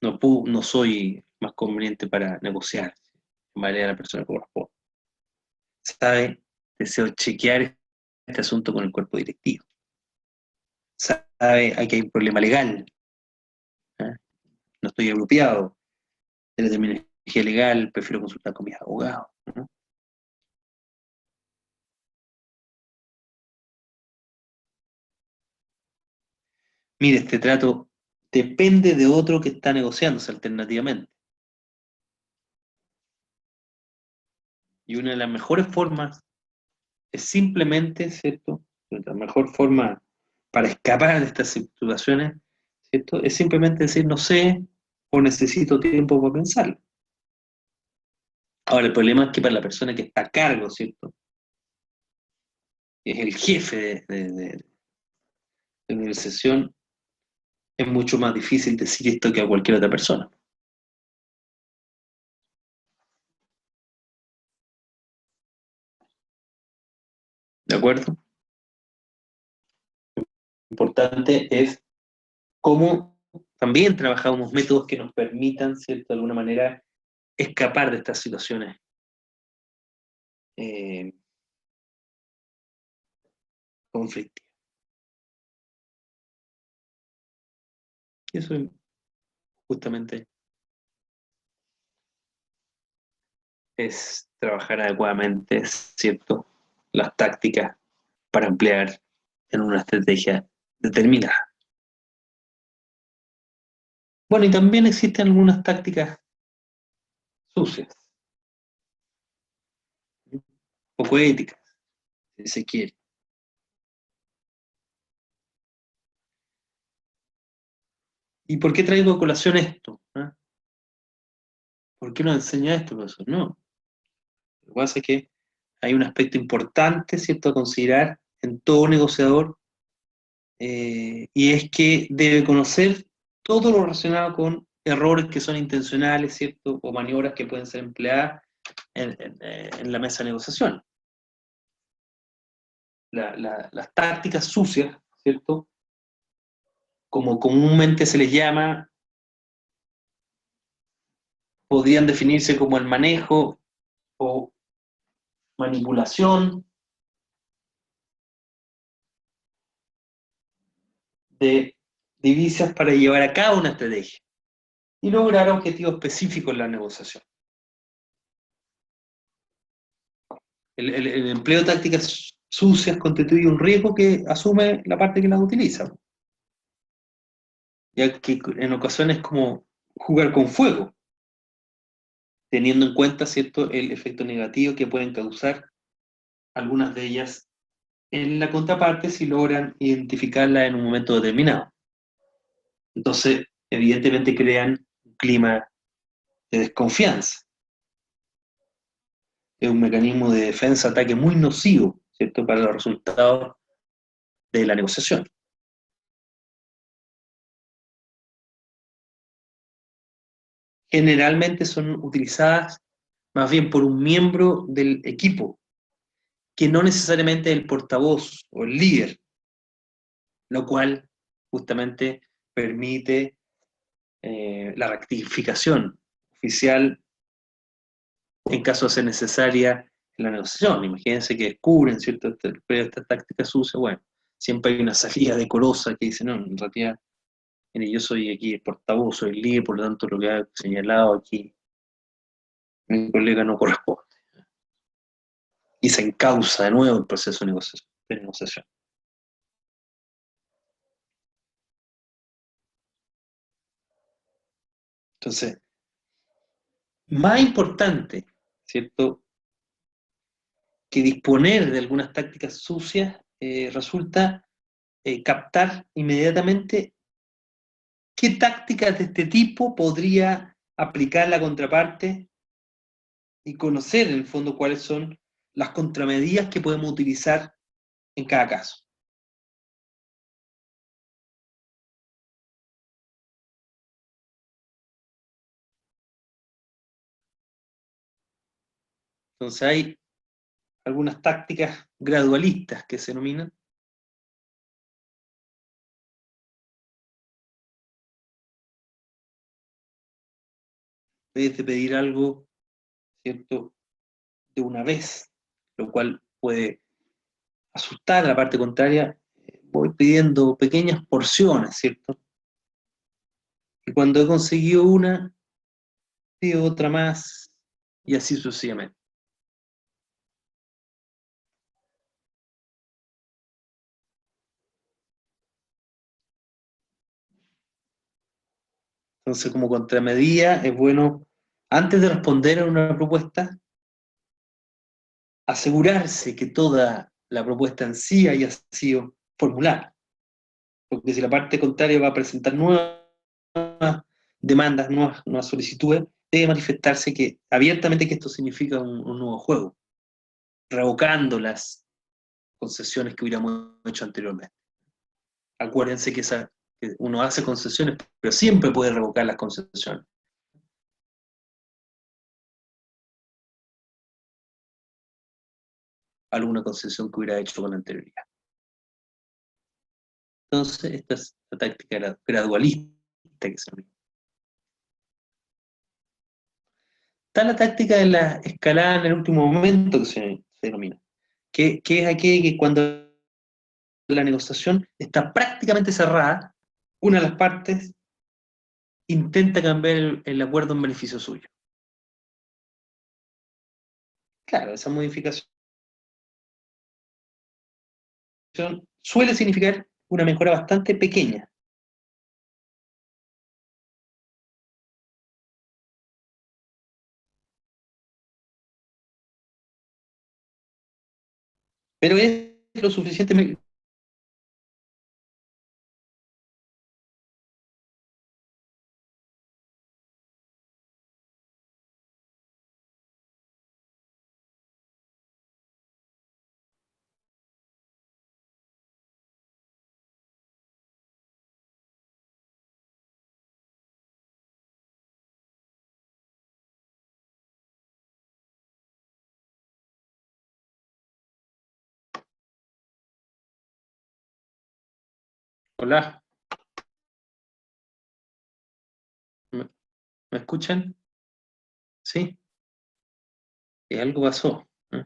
no soy más conveniente para negociar en manera de la persona que corresponde. ¿Sabe? Deseo chequear este asunto con el cuerpo directivo. ¿Sabe? Aquí hay un problema legal. ¿Eh? No estoy apropiado de la terminología legal, prefiero consultar con mis abogados, ¿no? Mire, este trato depende de otro que está negociándose alternativamente. Y una de las mejores formas es simplemente, ¿cierto? La mejor forma para escapar de estas situaciones, ¿cierto?, es simplemente decir no sé o necesito tiempo para pensarlo. Ahora, el problema es que para la persona que está a cargo, ¿cierto?, es el jefe de negociación, es mucho más difícil decir esto que a cualquier otra persona. ¿De acuerdo? Lo importante es cómo también trabajamos métodos que nos permitan, ¿cierto?, de alguna manera, escapar de estas situaciones conflictivas. Y eso justamente es trabajar adecuadamente, ¿cierto?, las tácticas para emplear en una estrategia determinada. Bueno, y también existen algunas tácticas sucias, poco éticas, si se quiere. ¿Y por qué traigo a colación esto? ¿Ah? ¿Por qué nos enseña esto, profesor? No. Lo que pasa es que hay un aspecto importante, ¿cierto?, a considerar en todo negociador, y es que debe conocer todo lo relacionado con errores que son intencionales, ¿cierto?, o maniobras que pueden ser empleadas en la mesa de negociación. Las tácticas sucias, ¿cierto?, como comúnmente se les llama, podrían definirse como el manejo o manipulación de divisas para llevar a cabo una estrategia y lograr objetivos específicos en la negociación. El empleo de tácticas sucias constituye un riesgo que asume la parte que las utiliza, ya que en ocasiones es como jugar con fuego, teniendo en cuenta, ¿cierto?, el efecto negativo que pueden causar algunas de ellas en la contraparte si logran identificarla en un momento determinado. Entonces, evidentemente crean un clima de desconfianza. Es un mecanismo de defensa-ataque muy nocivo, ¿cierto?, para los resultados de la negociación. Generalmente son utilizadas más bien por un miembro del equipo, que no necesariamente el portavoz o el líder, lo cual justamente permite la rectificación oficial en caso de ser necesaria en la negociación. Imagínense que descubren, ¿cierto?, esta táctica sucia. Bueno, siempre hay una salida decorosa que dice, no, en realidad, mire, yo soy aquí el portavoz, soy el líder, por lo tanto lo que ha señalado aquí mi colega no corresponde. Y se encausa de nuevo el proceso de negociación. Entonces, más importante, ¿cierto?, que disponer de algunas tácticas sucias, resulta captar inmediatamente qué tácticas de este tipo podría aplicar la contraparte y conocer en el fondo cuáles son las contramedidas que podemos utilizar en cada caso. Entonces hay algunas tácticas gradualistas que se denominan, de pedir algo, ¿cierto?, de una vez, lo cual puede asustar a la parte contraria. Voy pidiendo pequeñas porciones, ¿cierto? Y cuando he conseguido una, pido otra más, y así sucesivamente. Entonces, como contramedida, es bueno, antes de responder a una propuesta, asegurarse que toda la propuesta en sí haya sido formulada. Porque si la parte contraria va a presentar nuevas demandas, nuevas solicitudes, debe manifestarse que abiertamente que esto significa un nuevo juego, revocando las concesiones que hubiéramos hecho anteriormente. Acuérdense que uno hace concesiones, pero siempre puede revocar las concesiones. Alguna concesión que hubiera hecho con anterioridad. Entonces, esta es la táctica gradualista que se llama. Está la táctica de la escalada en el último momento que se denomina, que es aquella que cuando la negociación está prácticamente cerrada, una de las partes intenta cambiar el acuerdo en beneficio suyo. Claro, esa modificación suele significar una mejora bastante pequeña. Pero es lo suficientemente. Hola, ¿me, me escuchan? Sí, y algo pasó, ¿eh?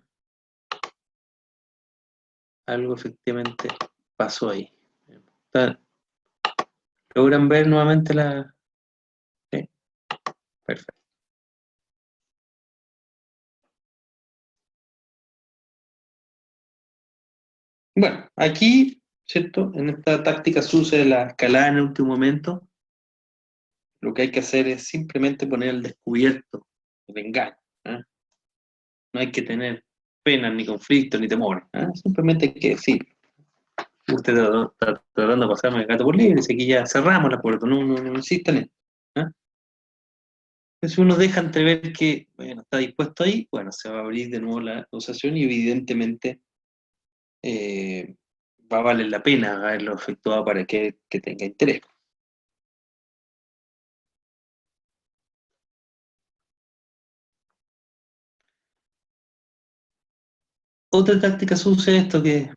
Algo efectivamente pasó ahí. Está- ¿Logran ver nuevamente la...? Sí, perfecto. Bueno, aquí, ¿cierto? En esta táctica SUSE de la escalada en el último momento, lo que hay que hacer es simplemente poner al descubierto el engaño, ¿eh? No hay que tener penas, ni conflictos, ni temores, ¿eh? Simplemente hay que decir, usted está tratando de pasarme el gato por libre, y aquí ya cerramos el acuerdo, no insistan en esto, ¿eh? Si uno deja entrever que, bueno, está dispuesto ahí, bueno, se va a abrir de nuevo la negociación y evidentemente eh, va a valer la pena haberlo efectuado para que tenga interés. Otra táctica sucia es esto que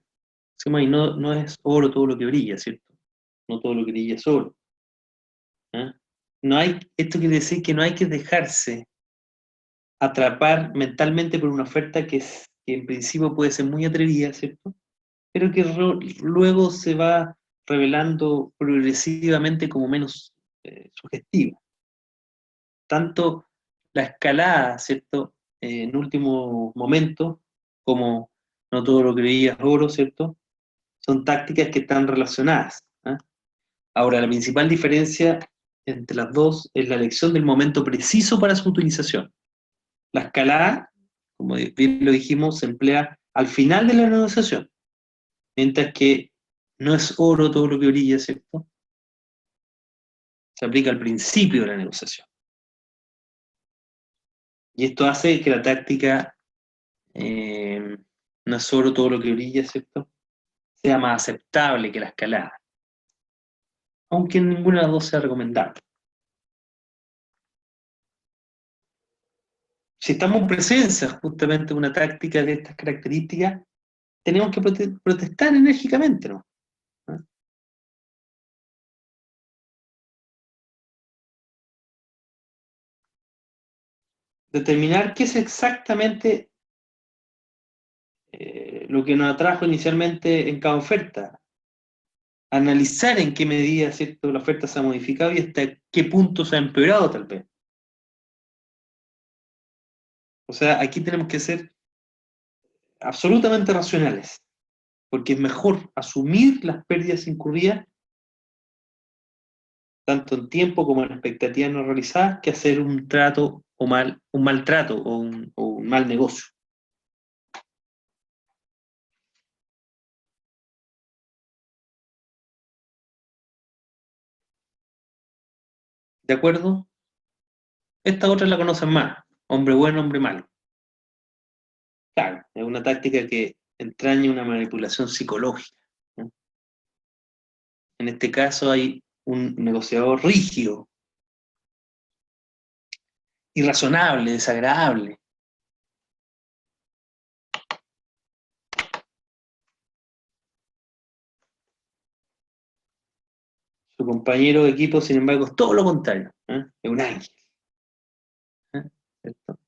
se llama, y no es oro todo lo que brilla, ¿cierto? No todo lo que brilla es oro, ¿eh? No hay, esto quiere decir que no hay que dejarse atrapar mentalmente por una oferta que en principio puede ser muy atrevida, ¿cierto? Pero que luego se va revelando progresivamente como menos sugestiva. Tanto la escalada, ¿cierto? En último momento, como no todo lo que veías oro, ¿cierto? Son tácticas que están relacionadas, ¿eh? Ahora, la principal diferencia entre las dos es la elección del momento preciso para su utilización. La escalada, como bien lo dijimos, se emplea al final de la negociación, mientras que no es oro todo lo que brilla, ¿cierto? Se aplica al principio de la negociación. Y esto hace que la táctica eh, no es oro todo lo que brilla, ¿cierto? Sea más aceptable que la escalada, aunque ninguna de las dos sea recomendable. Si estamos en presencia justamente de una táctica de estas características, tenemos que protestar enérgicamente, ¿no? ¿Ah? Determinar qué es exactamente lo que nos atrajo inicialmente en cada oferta, analizar en qué medida, ¿cierto?, la oferta se ha modificado y hasta qué punto se ha empeorado tal vez. O sea, aquí tenemos que ser absolutamente racionales, porque es mejor asumir las pérdidas incurridas, tanto en tiempo como en expectativas no realizadas, que hacer un trato o un maltrato o un mal negocio. ¿De acuerdo? Esta otra la conocen más, hombre bueno, hombre malo. Claro, es una táctica que entraña una manipulación psicológica, ¿no? En este caso hay un negociador rígido, irrazonable, desagradable. Su compañero de equipo, sin embargo, es todo lo contrario, ¿eh? Es un ángel, ¿eh? ¿Cierto?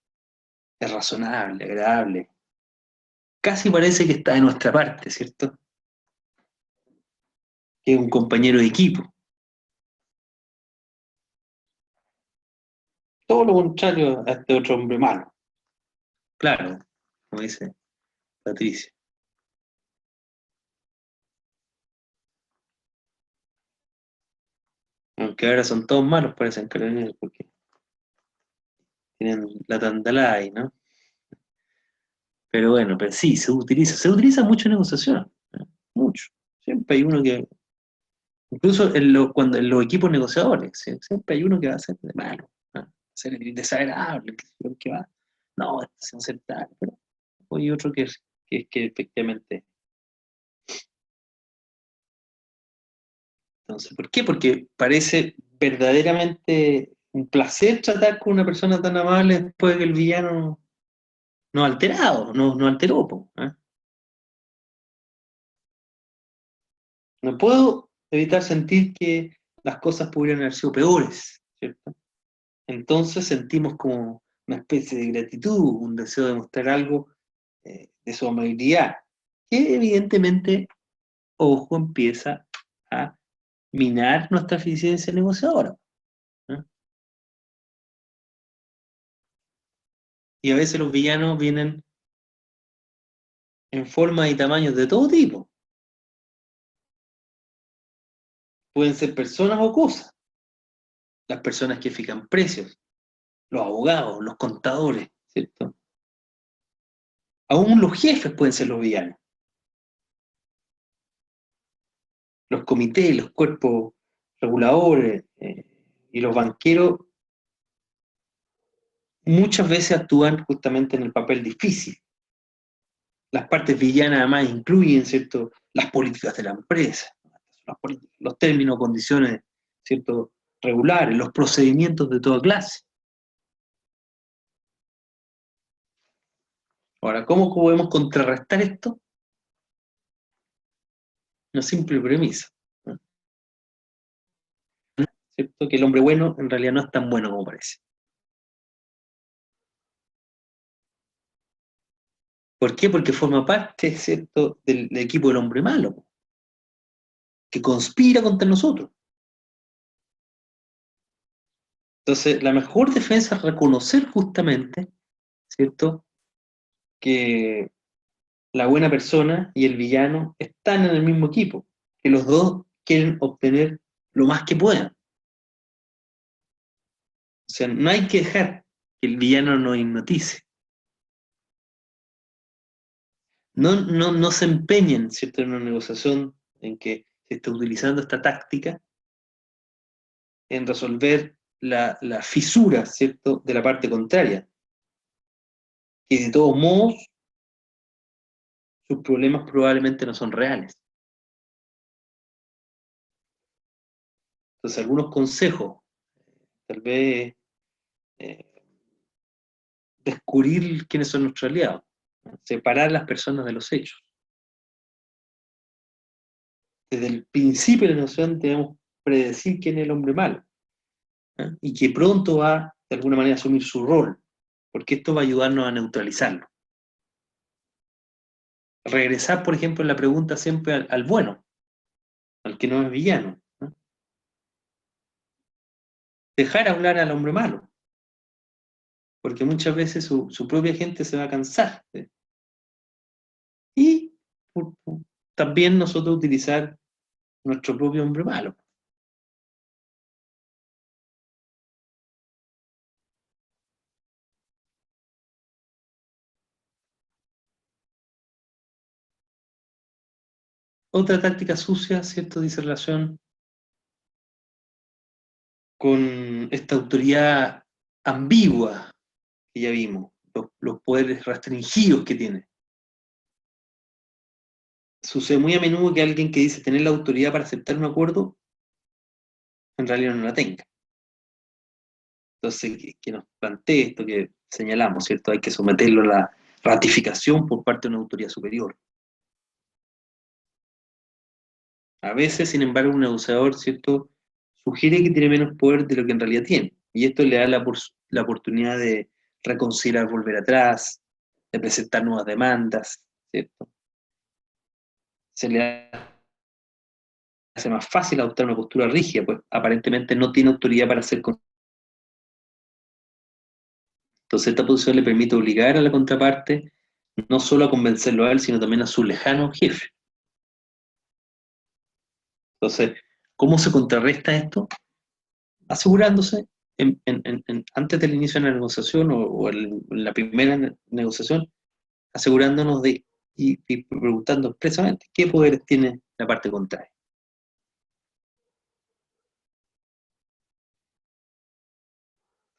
Es razonable, agradable. Casi parece que está de nuestra parte, ¿cierto? Que es un compañero de equipo. Todo lo contrario a este otro hombre malo. Claro, como dice Patricia. Aunque ahora son todos malos, parecen carabineros, porque tienen la tandalada ahí, ¿no? Pero bueno, pero sí, se utiliza mucho en negociación, ¿eh? Mucho. Siempre hay uno que, incluso cuando en los equipos negociadores, siempre hay uno que va a ser de malo, ¿no? Ser el desagradable, que va, no, este es insertable, pero hay otro que efectivamente. Entonces, ¿por qué? Porque parece verdaderamente un placer tratar con una persona tan amable después de que el villano no ha alterado, no alteró, po, ¿eh? No puedo evitar sentir que las cosas pudieran haber sido peores, ¿cierto? Entonces sentimos como una especie de gratitud, un deseo de mostrar algo de su amabilidad, que evidentemente, ojo, empieza a minar nuestra eficiencia negociadora, ¿eh? Y a veces los villanos vienen en forma y tamaños de todo tipo. Pueden ser personas o cosas. Las personas que fijan precios, los abogados, los contadores, ¿cierto? Aún los jefes pueden ser los villanos. Los comités, los cuerpos reguladores y los banqueros muchas veces actúan justamente en el papel difícil. Las partes villanas además incluyen, ¿cierto?, las políticas de la empresa, los términos, condiciones, ¿cierto?, regulares, los procedimientos de toda clase. Ahora, ¿cómo podemos contrarrestar esto? Una simple premisa, ¿no? ¿Cierto? Que el hombre bueno en realidad no es tan bueno como parece. ¿Por qué? Porque forma parte, ¿cierto?, del equipo del hombre malo, que conspira contra nosotros. Entonces, la mejor defensa es reconocer justamente, ¿cierto?, que la buena persona y el villano están en el mismo equipo, que los dos quieren obtener lo más que puedan. O sea, no hay que dejar que el villano nos hipnotice. No se empeñen, ¿cierto?, en una negociación en que se está utilizando esta táctica en resolver la fisura, ¿cierto?, de la parte contraria, que de todos modos sus problemas probablemente no son reales. Entonces, algunos consejos, tal vez eh, descubrir quiénes son nuestros aliados, ¿no? Separar las personas de los hechos. Desde el principio de la negociación debemos predecir quién es el hombre malo, ¿eh? Y que pronto va, de alguna manera, a asumir su rol, porque esto va a ayudarnos a neutralizarlo. Regresar, por ejemplo, en la pregunta siempre al bueno, al que no es villano, ¿no? Dejar hablar al hombre malo, porque muchas veces su propia gente se va a cansar, ¿sí? Y también nosotros utilizar nuestro propio hombre malo. Otra táctica sucia, ¿cierto?, dice relación con esta autoridad ambigua que ya vimos, los poderes restringidos que tiene. sucede muy a menudo que alguien que dice tener la autoridad para aceptar un acuerdo, en realidad no la tenga. Entonces, que nos plantee esto que señalamos, ¿cierto? Hay que someterlo a la ratificación por parte de una autoridad superior. A veces, sin embargo, un negociador, ¿cierto?, sugiere que tiene menos poder de lo que en realidad tiene. Y esto le da la oportunidad de reconsiderar volver atrás, de presentar nuevas demandas, ¿cierto? Se le hace más fácil adoptar una postura rígida, pues aparentemente no tiene autoridad para hacer. Entonces esta posición le permite obligar a la contraparte no solo a convencerlo a él, sino también a su lejano jefe. Entonces, ¿cómo se contrarresta esto? Asegurándose antes del inicio de la negociación o en la primera negociación, asegurándonos y preguntando expresamente qué poderes tiene la parte contraria.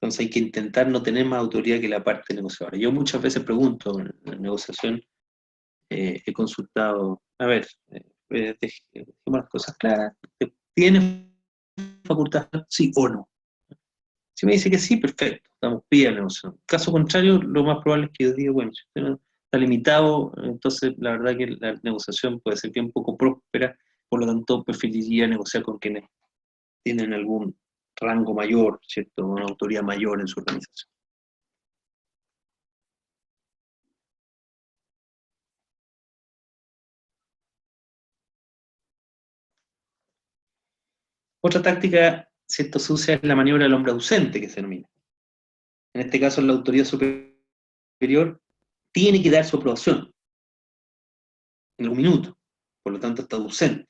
Entonces hay que intentar no tener más autoridad que la parte negociadora. Yo muchas veces pregunto en la negociación, he consultado, a ver, dejemos las cosas claras, ¿tienes facultad, sí o no? Si me dice que sí, perfecto, estamos pie a la negociación. Caso contrario, lo más probable es que yo diga, bueno, si usted no está limitado, entonces la verdad que la negociación puede ser bien poco próspera, por lo tanto preferiría negociar con quienes tienen algún rango mayor, ¿cierto? Una autoridad mayor en su organización. Otra táctica, ¿cierto?, sucia es la maniobra del hombre ausente, que se denomina. En este caso, la autoridad superior tiene que dar su aprobación en algún minuto, por lo tanto está ausente.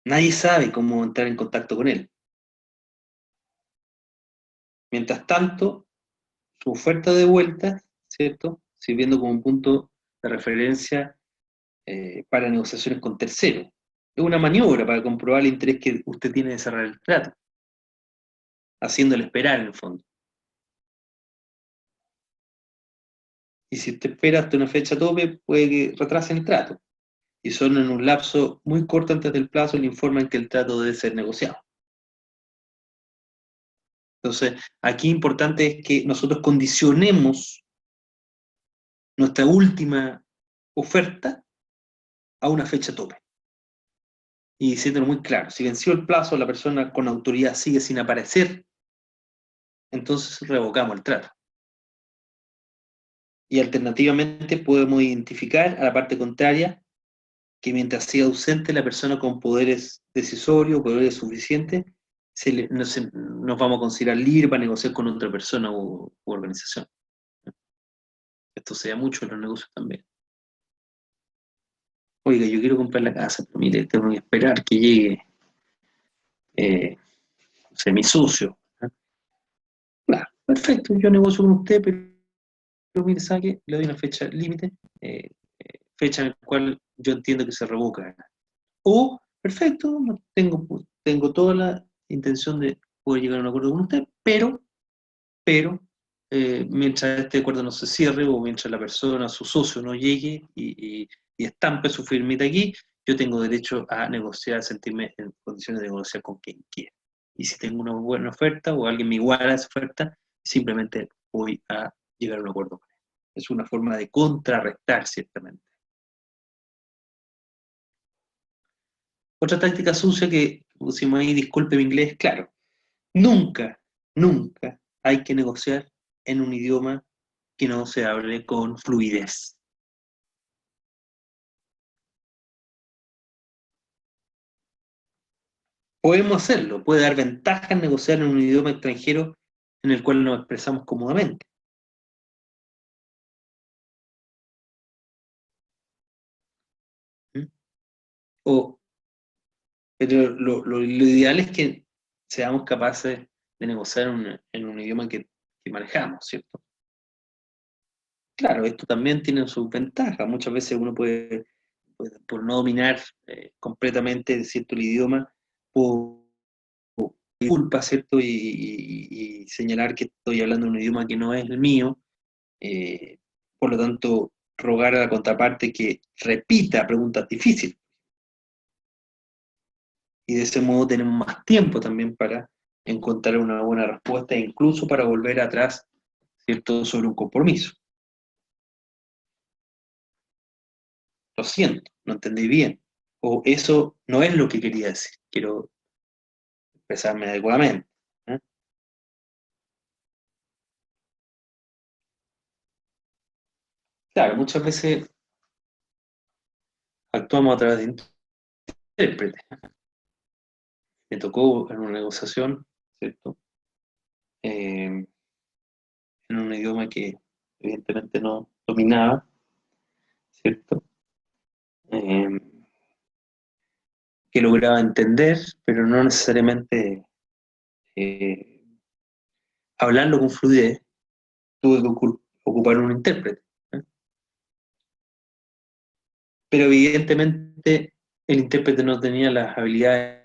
Nadie sabe cómo entrar en contacto con él. Mientras tanto, su oferta de vuelta, ¿cierto?, sirviendo como un punto de referencia para negociaciones con terceros. Es una maniobra para comprobar el interés que usted tiene de cerrar el trato, haciéndole esperar en el fondo. Y si usted espera hasta una fecha tope, puede que retrasen el trato. Y solo en un lapso muy corto antes del plazo le informan que el trato debe ser negociado. Entonces, aquí importante es que nosotros condicionemos nuestra última oferta a una fecha tope. Y diciéndolo muy claro, si venció el plazo, la persona con autoridad sigue sin aparecer, entonces revocamos el trato. Y alternativamente podemos identificar a la parte contraria que mientras siga ausente la persona con poderes decisorios, poderes suficientes, nos vamos a considerar libres para negociar con otra persona u organización. Esto se da mucho en los negocios también. Oiga, yo quiero comprar la casa, pero mire, tengo que esperar que llegue mi socio. Claro, perfecto, yo negocio con usted, pero mire, saque, le doy una fecha límite, fecha en la cual yo entiendo que se revoca. O, perfecto, no tengo toda la intención de poder llegar a un acuerdo con usted, pero mientras este acuerdo no se cierre o mientras la persona, su socio, no llegue y estampe su firmita aquí, yo tengo derecho a negociar, a sentirme en condiciones de negociar con quien quiera. Y si tengo una buena oferta o alguien me iguala a esa oferta, simplemente voy a llegar a un acuerdo con él. Es una forma de contrarrestar, ciertamente. Otra táctica sucia que pusimos ahí, disculpe mi inglés, claro. Nunca, nunca hay que negociar en un idioma que no se hable con fluidez. Podemos hacerlo, puede dar ventaja negociar en un idioma extranjero en el cual nos expresamos cómodamente. ¿Mm? Pero lo ideal es que seamos capaces de negociar en un idioma que manejamos, ¿cierto? Claro, esto también tiene sus ventajas. Muchas veces uno puede por no dominar completamente, ¿cierto?, el idioma, puede culpa, ¿cierto? Y señalar que estoy hablando un idioma que no es el mío. Por lo tanto, rogar a la contraparte que repita preguntas difíciles. Y de ese modo tenemos más tiempo también para encontrar una buena respuesta e incluso para volver atrás, ¿cierto?, sobre un compromiso. Lo siento, no entendí bien. O eso no es lo que quería decir. Quiero expresarme adecuadamente. ¿Eh? Claro, muchas veces actuamos a través de intérpretes. Me tocó en una negociación, ¿cierto? En un idioma que evidentemente no dominaba, ¿cierto? Eh, que lograba entender, pero no necesariamente eh, hablarlo con fluidez, tuve que ocupar un intérprete. ¿Eh? Pero evidentemente el intérprete no tenía las habilidades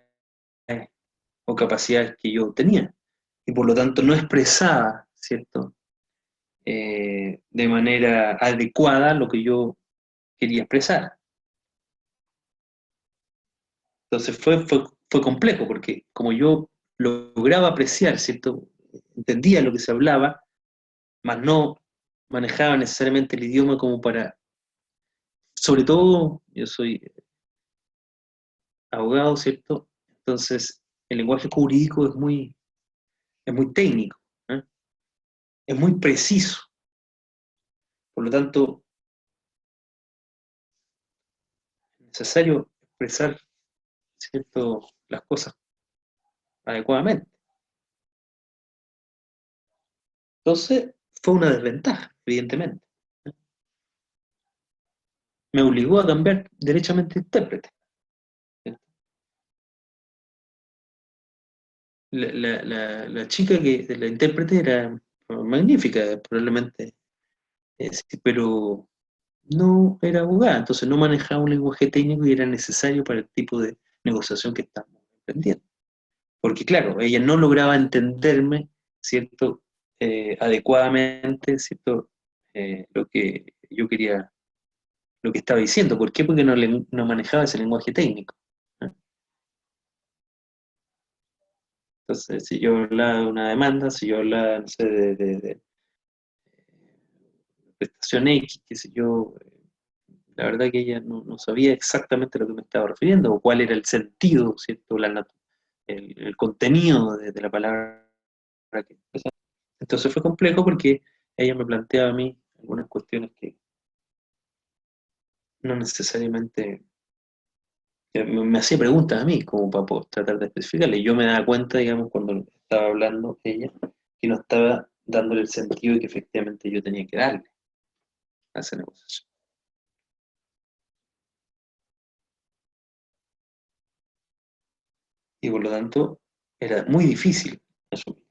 o capacidades que yo tenía, y por lo tanto no expresaba, ¿cierto? De manera adecuada lo que yo quería expresar. Entonces fue complejo, porque como yo lograba apreciar, ¿cierto? Entendía lo que se hablaba, mas no manejaba necesariamente el idioma como para, sobre todo, yo soy abogado, ¿cierto? Entonces, el lenguaje jurídico es muy técnico, ¿eh? Es muy preciso. Por lo tanto, es necesario expresar, ¿cierto?, las cosas adecuadamente. Entonces, fue una desventaja, evidentemente. Me obligó a cambiar derechamente de intérprete. La chica la intérprete era magnífica, probablemente, sí, pero no era abogada, entonces no manejaba un lenguaje técnico y era necesario para el tipo de negociación que estamos emprendiendo. Porque claro, ella no lograba entenderme, ¿cierto? Adecuadamente, ¿cierto? Lo que yo quería, lo que estaba diciendo. ¿Por qué? Porque no manejaba ese lenguaje técnico. ¿Eh? Entonces, si yo hablaba de una demanda, si yo hablaba, no sé, de prestación X, qué sé yo, la verdad que ella no sabía exactamente a lo que me estaba refiriendo o cuál era el sentido, ¿cierto? El contenido de la palabra que expresaba. Entonces fue complejo porque ella me planteaba a mí algunas cuestiones que no necesariamente, que me hacía preguntas a mí como para poder tratar de especificarle. Y yo me daba cuenta, digamos, cuando estaba hablando ella, que no estaba dándole el sentido que efectivamente yo tenía que darle a esa negociación. Y por lo tanto era muy difícil asumir.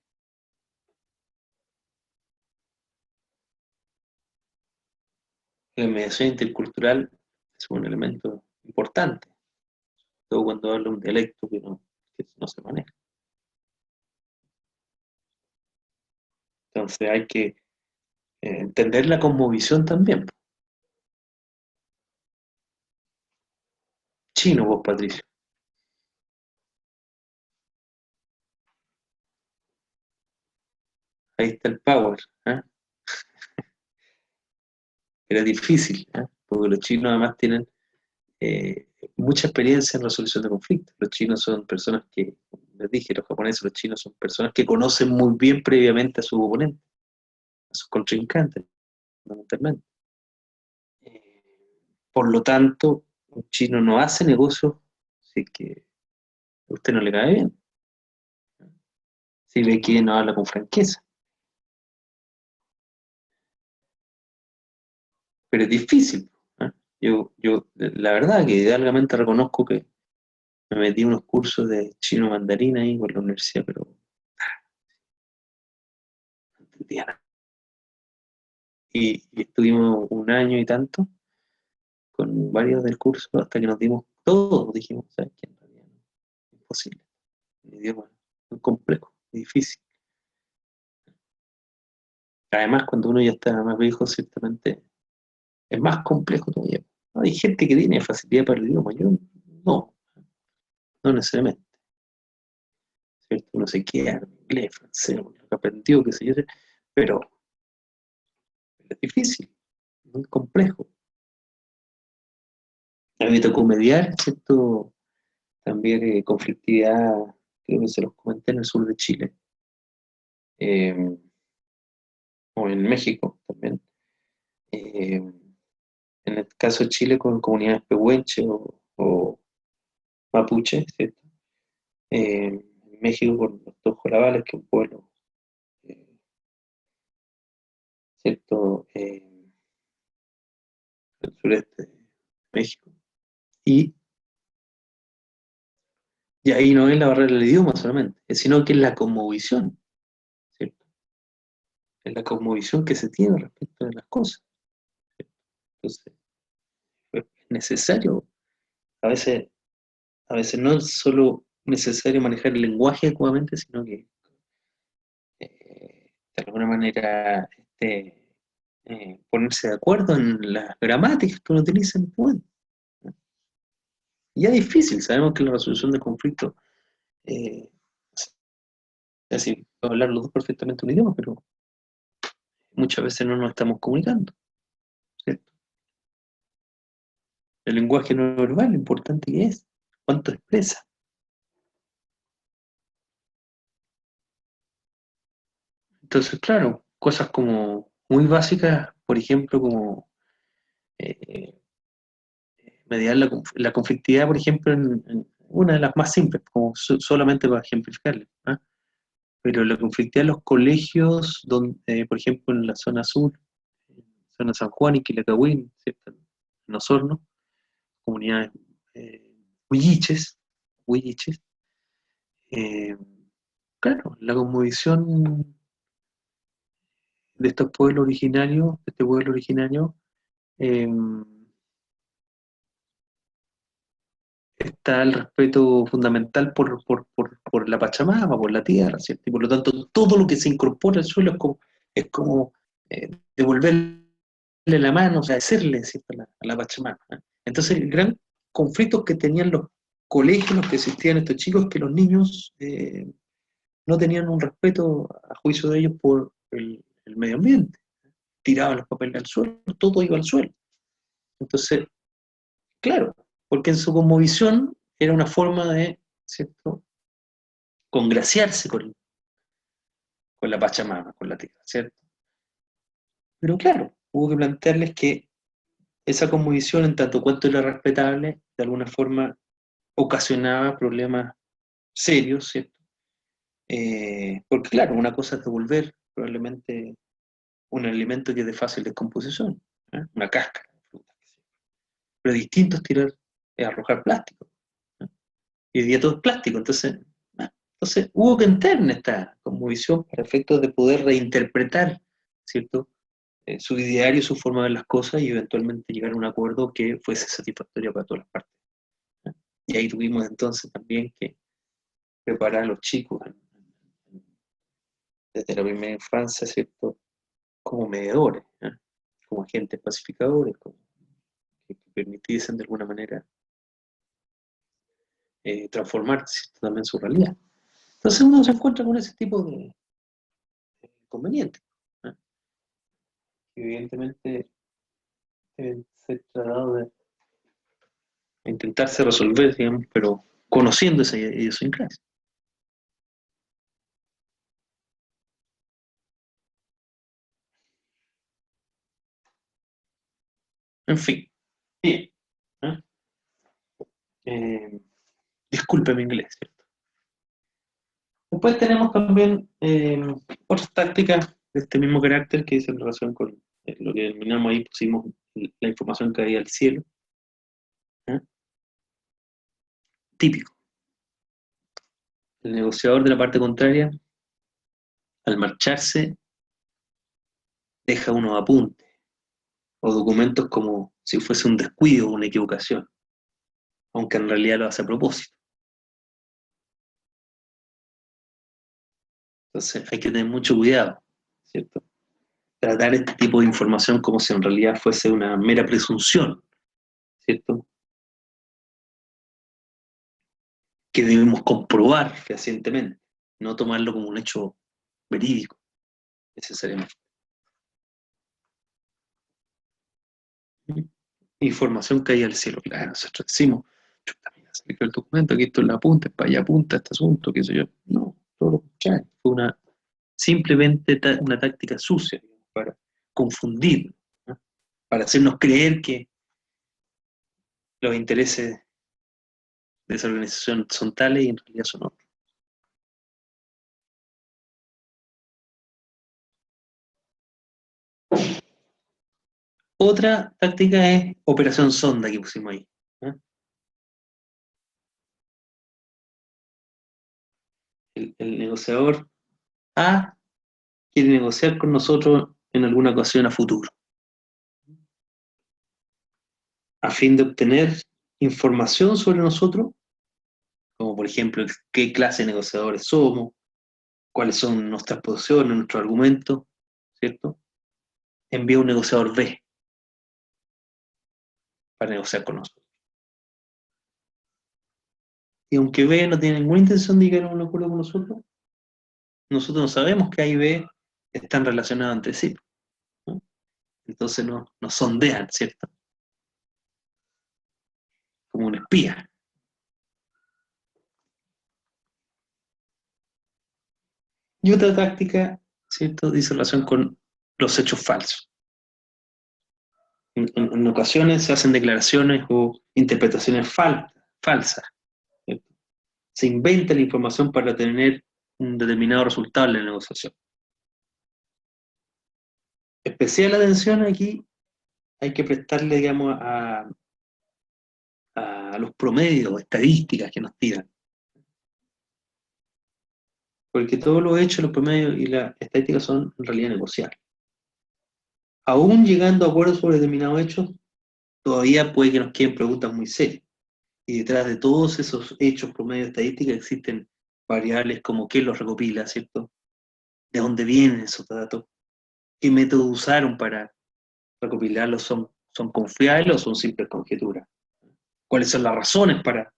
La mediación intercultural es un elemento importante, todo cuando habla un dialecto que no se maneja. Entonces hay que entender la cosmovisión también. Chino, vos, Patricio. Ahí está el power. ¿Eh? Era difícil, ¿eh? Porque los chinos además tienen eh, mucha experiencia en resolución de conflictos. Los chinos son personas que, como les dije, los japoneses, los chinos son personas que conocen muy bien previamente a sus oponentes, a sus contrincantes, fundamentalmente. Eh, por lo tanto, un chino no hace negocios si es que a usted no le cae bien, si ve que no habla con franqueza. Pero es difícil. ¿Eh? La verdad que idealmente reconozco que me metí unos cursos de chino mandarín ahí por la universidad, pero no entendía nada. Y estuvimos un año y tanto con varios del curso hasta que nos dimos todos, dijimos, ¿sabes qué? En realidad no, imposible. Un idioma muy complejo, muy difícil. Además, cuando uno ya está más viejo, ciertamente es más complejo todavía. ¿No? Hay gente que tiene facilidad para el idioma, yo no, no necesariamente, ¿cierto? Uno se queda en inglés, francés, lo que aprendió, qué sé yo, pero es difícil, muy complejo. A mí me tocó mediar, ¿cierto? También conflictividad, creo que se los comenté en el sur de Chile, eh, o en México también. Eh, en el caso de Chile con comunidades pehuenche o mapuche, ¿cierto? En México con los tojolabales, que es un pueblo, eh, ¿cierto? Del sureste de México. Y, y ahí no es la barrera del idioma solamente, sino que es la cosmovisión, ¿cierto? Es la cosmovisión que se tiene respecto de las cosas. ¿Cierto? Entonces, es necesario, a veces, a veces no es solo necesario manejar el lenguaje adecuadamente, sino que de alguna manera ponerse de acuerdo en las gramáticas que uno utiliza en el momento. Ya es difícil, sabemos que la resolución de conflictos, eh, es decir, hablar los dos perfectamente un idioma, pero muchas veces no nos estamos comunicando, ¿cierto? El lenguaje no verbal, lo importante que es, cuánto expresa. Entonces, claro, cosas como muy básicas, por ejemplo, como eh, mediar la conflictividad, por ejemplo, en una de las más simples, como solamente para ejemplificarle, ¿ah? Pero la conflictividad en los colegios, donde, por ejemplo, en la zona sur, en zona San Juan y Quilacahuín, ¿cierto? En Osorno, comunidades eh, huilliches, huilliches, eh, claro, la cosmovisión de estos pueblos originarios, de este pueblo originario, eh, está el respeto fundamental por la Pachamama, por la tierra, ¿cierto? Y por lo tanto, todo lo que se incorpora al suelo es como devolverle la mano, o sea, agradecerle, ¿cierto? A la Pachamama, ¿eh? Entonces, el gran conflicto que tenían los colegios, los que existían estos chicos, es que los niños no tenían un respeto, a juicio de ellos, por el medio ambiente. Tiraban los papeles al suelo, todo iba al suelo. Entonces, claro, porque en su cosmovisión era una forma de, ¿cierto?, congraciarse con la Pachamama, con la tierra, ¿cierto? Pero claro, hubo que plantearles que esa cosmovisión, en tanto cuanto era respetable, de alguna forma ocasionaba problemas serios, ¿cierto? Porque claro, una cosa es devolver probablemente un alimento que es de fácil descomposición, ¿eh? Una cáscara de fruta, pero distinto es tirar, es arrojar plástico, ¿eh? Y hoy día todo es plástico, entonces hubo que entrar en esta cosmovisión para efectos de poder reinterpretar, ¿cierto? Su ideario, su forma de ver las cosas y eventualmente llegar a un acuerdo que fuese satisfactorio para todas las partes, ¿eh? Y ahí tuvimos entonces también que preparar a los chicos desde la primera infancia, ¿cierto? Como mediadores, ¿eh? Como agentes pacificadores, como que permitiesen de alguna manera transformar, ¿cierto?, también su realidad. Entonces uno se encuentra con ese tipo de inconvenientes, ¿eh? Que evidentemente deben ser tratados de intentarse resolver, digamos, pero conociendo esa idiosincrasia. En fin, bien, ¿eh? Eh, disculpe mi inglés, ¿cierto? Después tenemos también otras tácticas de este mismo carácter que dicen relación con lo que denominamos ahí, pusimos la información que había al cielo, ¿eh? Típico. El negociador de la parte contraria, al marcharse, deja unos apuntes o documentos como si fuese un descuido o una equivocación, aunque en realidad lo hace a propósito. Entonces hay que tener mucho cuidado, ¿cierto? tratar este tipo de información como si en realidad fuese una mera presunción, ¿cierto? Que debemos comprobar fehacientemente, no tomarlo como un hecho verídico, necesariamente. Información caída al cielo, claro, nosotros decimos, chuta, mira, se me quedó el documento, aquí esto es la apunta, para allá apunta este asunto, qué sé yo. No, todo lo contrario, fue simplemente una táctica sucia, digamos, para confundir, ¿no? Para hacernos creer que los intereses de esa organización son tales y en realidad son otros. Otra táctica es operación sonda que pusimos ahí, ¿no? El negociador A quiere negociar con nosotros en alguna ocasión a futuro, a fin de obtener información sobre nosotros, como por ejemplo qué clase de negociadores somos, cuáles son nuestras posiciones, nuestros argumentos, ¿cierto? Envía un negociador B para negociar con nosotros. Y aunque B no tiene ninguna intención de llegar a un acuerdo con nosotros, nosotros no sabemos que A y B están relacionados entre sí, ¿no? Entonces nos sondean, ¿cierto? Como un espía. Y otra táctica, ¿cierto? Dice relación con los hechos falsos. En ocasiones se hacen declaraciones o interpretaciones falsas, ¿cierto? Se inventa la información para tener un determinado resultado en la negociación. Especial atención aquí hay que prestarle, digamos, a los promedios, estadísticas que nos tiran. Porque todos los hechos, los promedios y las estadísticas son en realidad negociables. Aún llegando a acuerdos sobre determinados hechos, todavía puede que nos queden preguntas muy serias. Y detrás de todos esos hechos, promedios, estadísticas, existen variables como qué los recopila, ¿cierto? ¿De dónde vienen esos datos? ¿Qué métodos usaron para recopilarlos? ¿Son confiables o son simples conjeturas? ¿Cuáles son las razones para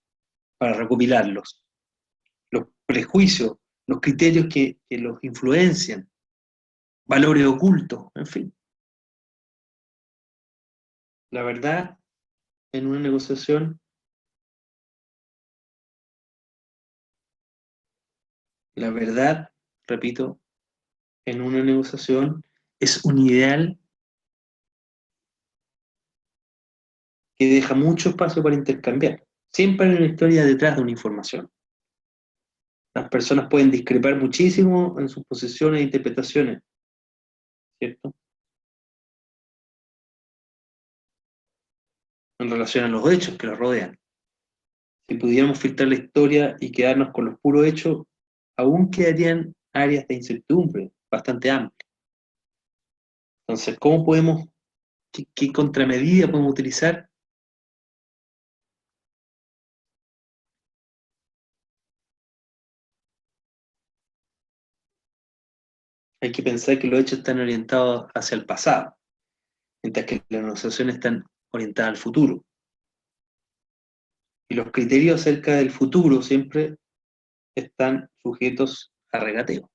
recopilarlos? Los prejuicios, los criterios que los influencian, valores ocultos, en fin. La verdad, en una negociación, la verdad, repito, en una negociación es un ideal que deja mucho espacio para intercambiar. Siempre hay una historia detrás de una información. Las personas pueden discrepar muchísimo en sus posiciones e interpretaciones, ¿cierto? En relación a los hechos que los rodean. Si pudiéramos filtrar la historia y quedarnos con los puros hechos, aún quedarían áreas de incertidumbre bastante amplias. Entonces, ¿cómo podemos, qué contramedida podemos utilizar? Hay que pensar que los hechos están orientados hacia el pasado, mientras que las negociaciones están orientadas al futuro. Y los criterios acerca del futuro siempre están sujetos a regateo.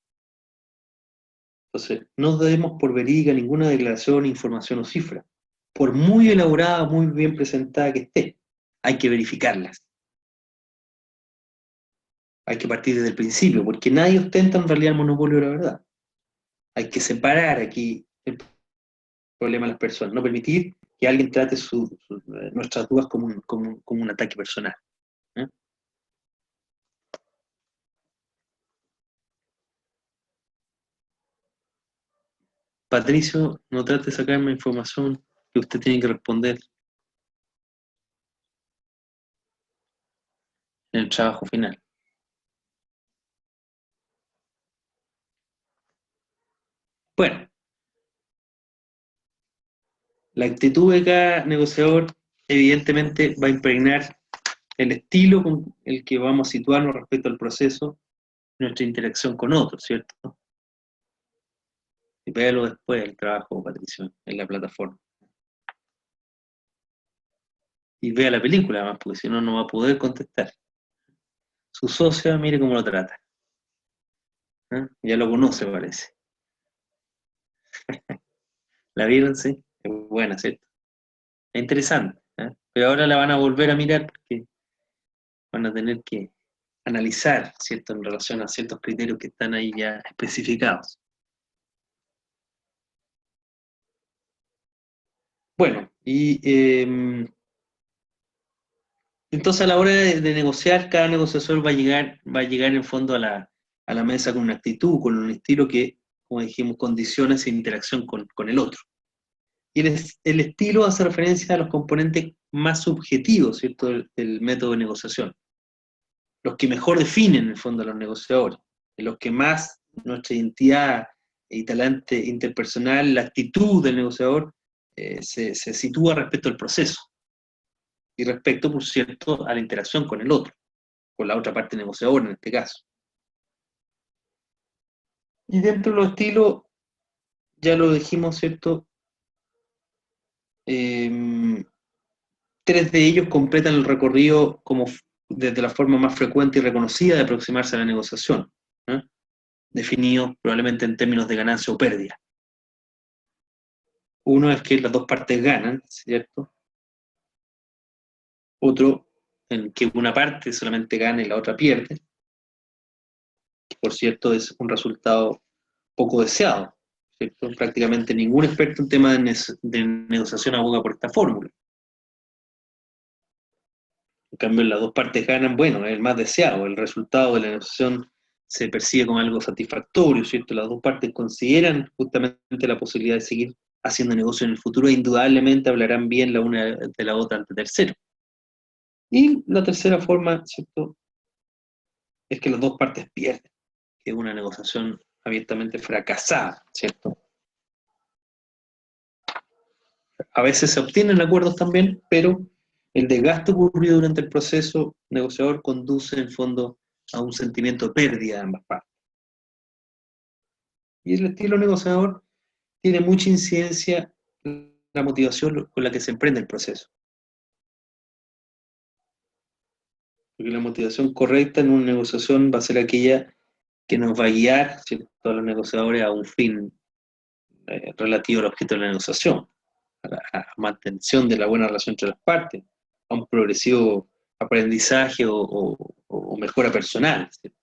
Entonces, no demos por verídica ninguna declaración, información o cifra, por muy elaborada, muy bien presentada que esté. Hay que verificarlas. Hay que partir desde el principio, porque nadie ostenta en realidad el monopolio de la verdad. Hay que separar aquí el problema de las personas, no permitir que alguien trate nuestras dudas como un ataque personal, ¿eh? Patricio, no trate de sacarme información que usted tiene que responder en el trabajo final. Bueno, la actitud de cada negociador evidentemente va a impregnar el estilo con el que vamos a situarnos respecto al proceso, nuestra interacción con otros, ¿cierto? Y véalo después el trabajo, Patricio, en la plataforma. Y vea la película además, porque si no, no va a poder contestar. Su socia, mire cómo lo trata. ¿Eh? Ya lo conoce, parece. ¿La vieron? Sí. Es buena, ¿cierto? Es interesante. ¿Eh? Pero ahora la van a volver a mirar porque van a tener que analizar, ¿cierto? En relación a ciertos criterios que están ahí ya especificados. Bueno, y entonces a la hora de negociar, cada negociador va a llegar en fondo a la mesa con una actitud, con un estilo que, como dijimos, condiciona esa interacción con el otro. Y el estilo hace referencia a los componentes más subjetivos, ¿cierto? Del método de negociación. Los que mejor definen, en el fondo, a los negociadores. Los que más nuestra identidad y talante interpersonal, la actitud del negociador, se sitúa respecto al proceso. Y respecto, por cierto, a la interacción con el otro, con la otra parte negociadora en este caso. Y dentro de los estilos, ya lo dijimos, ¿cierto? Tres de ellos completan el recorrido como desde la forma más frecuente y reconocida de aproximarse a la negociación, ¿eh? Definido probablemente en términos de ganancia o pérdida. Uno es que las dos partes ganan, ¿cierto? Otro, en que una parte solamente gana y la otra pierde, que por cierto es un resultado poco deseado, ¿cierto? Prácticamente ningún experto en temas de negociación aboga por esta fórmula. En cambio, las dos partes ganan, bueno, es el más deseado, el resultado de la negociación se percibe como algo satisfactorio, ¿cierto? Las dos partes consideran justamente la posibilidad de seguir haciendo negocio en el futuro e indudablemente hablarán bien la una de la otra ante tercero. Y la tercera forma, ¿cierto?, es que las dos partes pierden, que es una negociación abiertamente fracasada, ¿cierto? A veces se obtienen acuerdos también, pero el desgaste ocurrido durante el proceso negociador conduce en fondo a un sentimiento de pérdida de ambas partes. Y el estilo negociador tiene mucha incidencia en la motivación con la que se emprende el proceso. Porque la motivación correcta en una negociación va a ser aquella que nos va a guiar, ¿cierto?, a los negociadores a un fin relativo al objeto de la negociación, a la mantención de la buena relación entre las partes, a un progresivo aprendizaje o mejora personal, ¿cierto?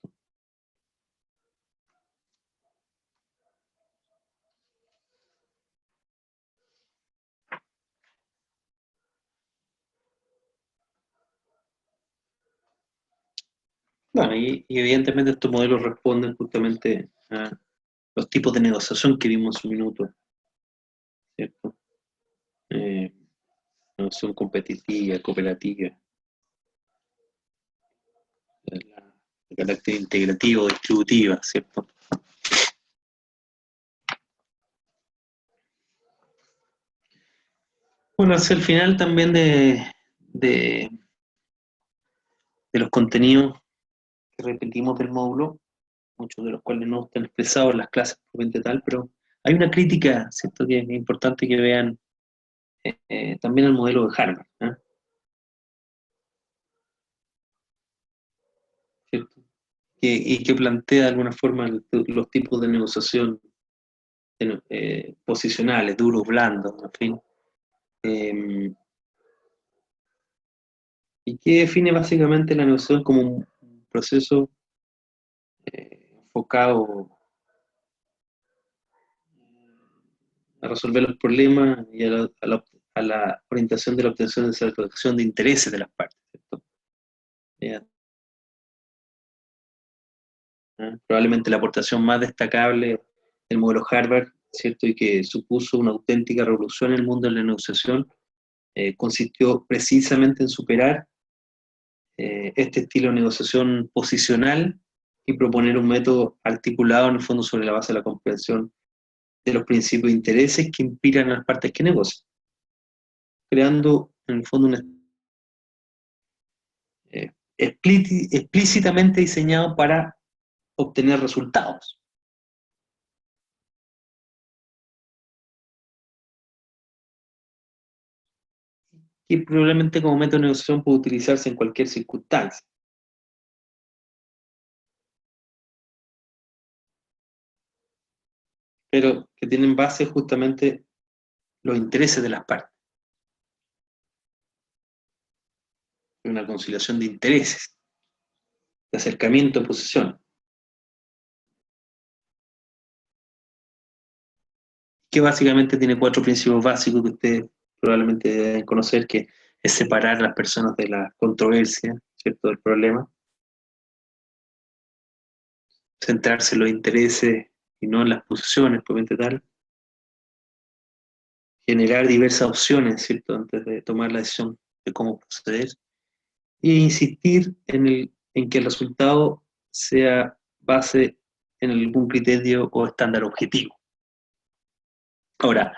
Bueno, y evidentemente estos modelos responden justamente a los tipos de negociación que vimos hace un minuto, ¿cierto? Eh, Negociación competitiva, cooperativa, de carácter integrativo, distributiva, ¿cierto? Bueno, hacia el final también de, de los contenidos que repetimos del módulo, muchos de los cuales no están expresados en las clases propiamente tal, pero hay una crítica, ¿cierto?, que es importante que vean también al modelo de Harvard, ¿eh? ¿Cierto? Y que plantea de alguna forma los tipos de negociación posicionales, duros, blandos, en fin, y que define básicamente la negociación como un proceso enfocado a resolver los problemas y a la orientación de la obtención de satisfacción de intereses de las partes, ¿cierto? Eh, Probablemente la aportación más destacable del modelo Harvard, ¿cierto?, y que supuso una auténtica revolución en el mundo de la negociación, consistió precisamente en superar este estilo de negociación posicional y proponer un método articulado en el fondo sobre la base de la comprensión de los principios e intereses que inspiran a las partes que negocian, creando en el fondo un explícitamente diseñado para obtener resultados. que probablemente como método de negociación puede utilizarse en cualquier circunstancia. Pero que tienen base justamente los intereses de las partes. Una conciliación de intereses, de acercamiento de posición, que básicamente tiene 4 principios básicos que ustedes probablemente deben conocer, que es separar a las personas de la controversia, ¿cierto?, del problema, centrarse en los intereses y no en las posiciones, propiamente tal, generar diversas opciones, ¿cierto?, antes de tomar la decisión de cómo proceder, e insistir en que el resultado sea base en algún criterio o estándar objetivo. Ahora,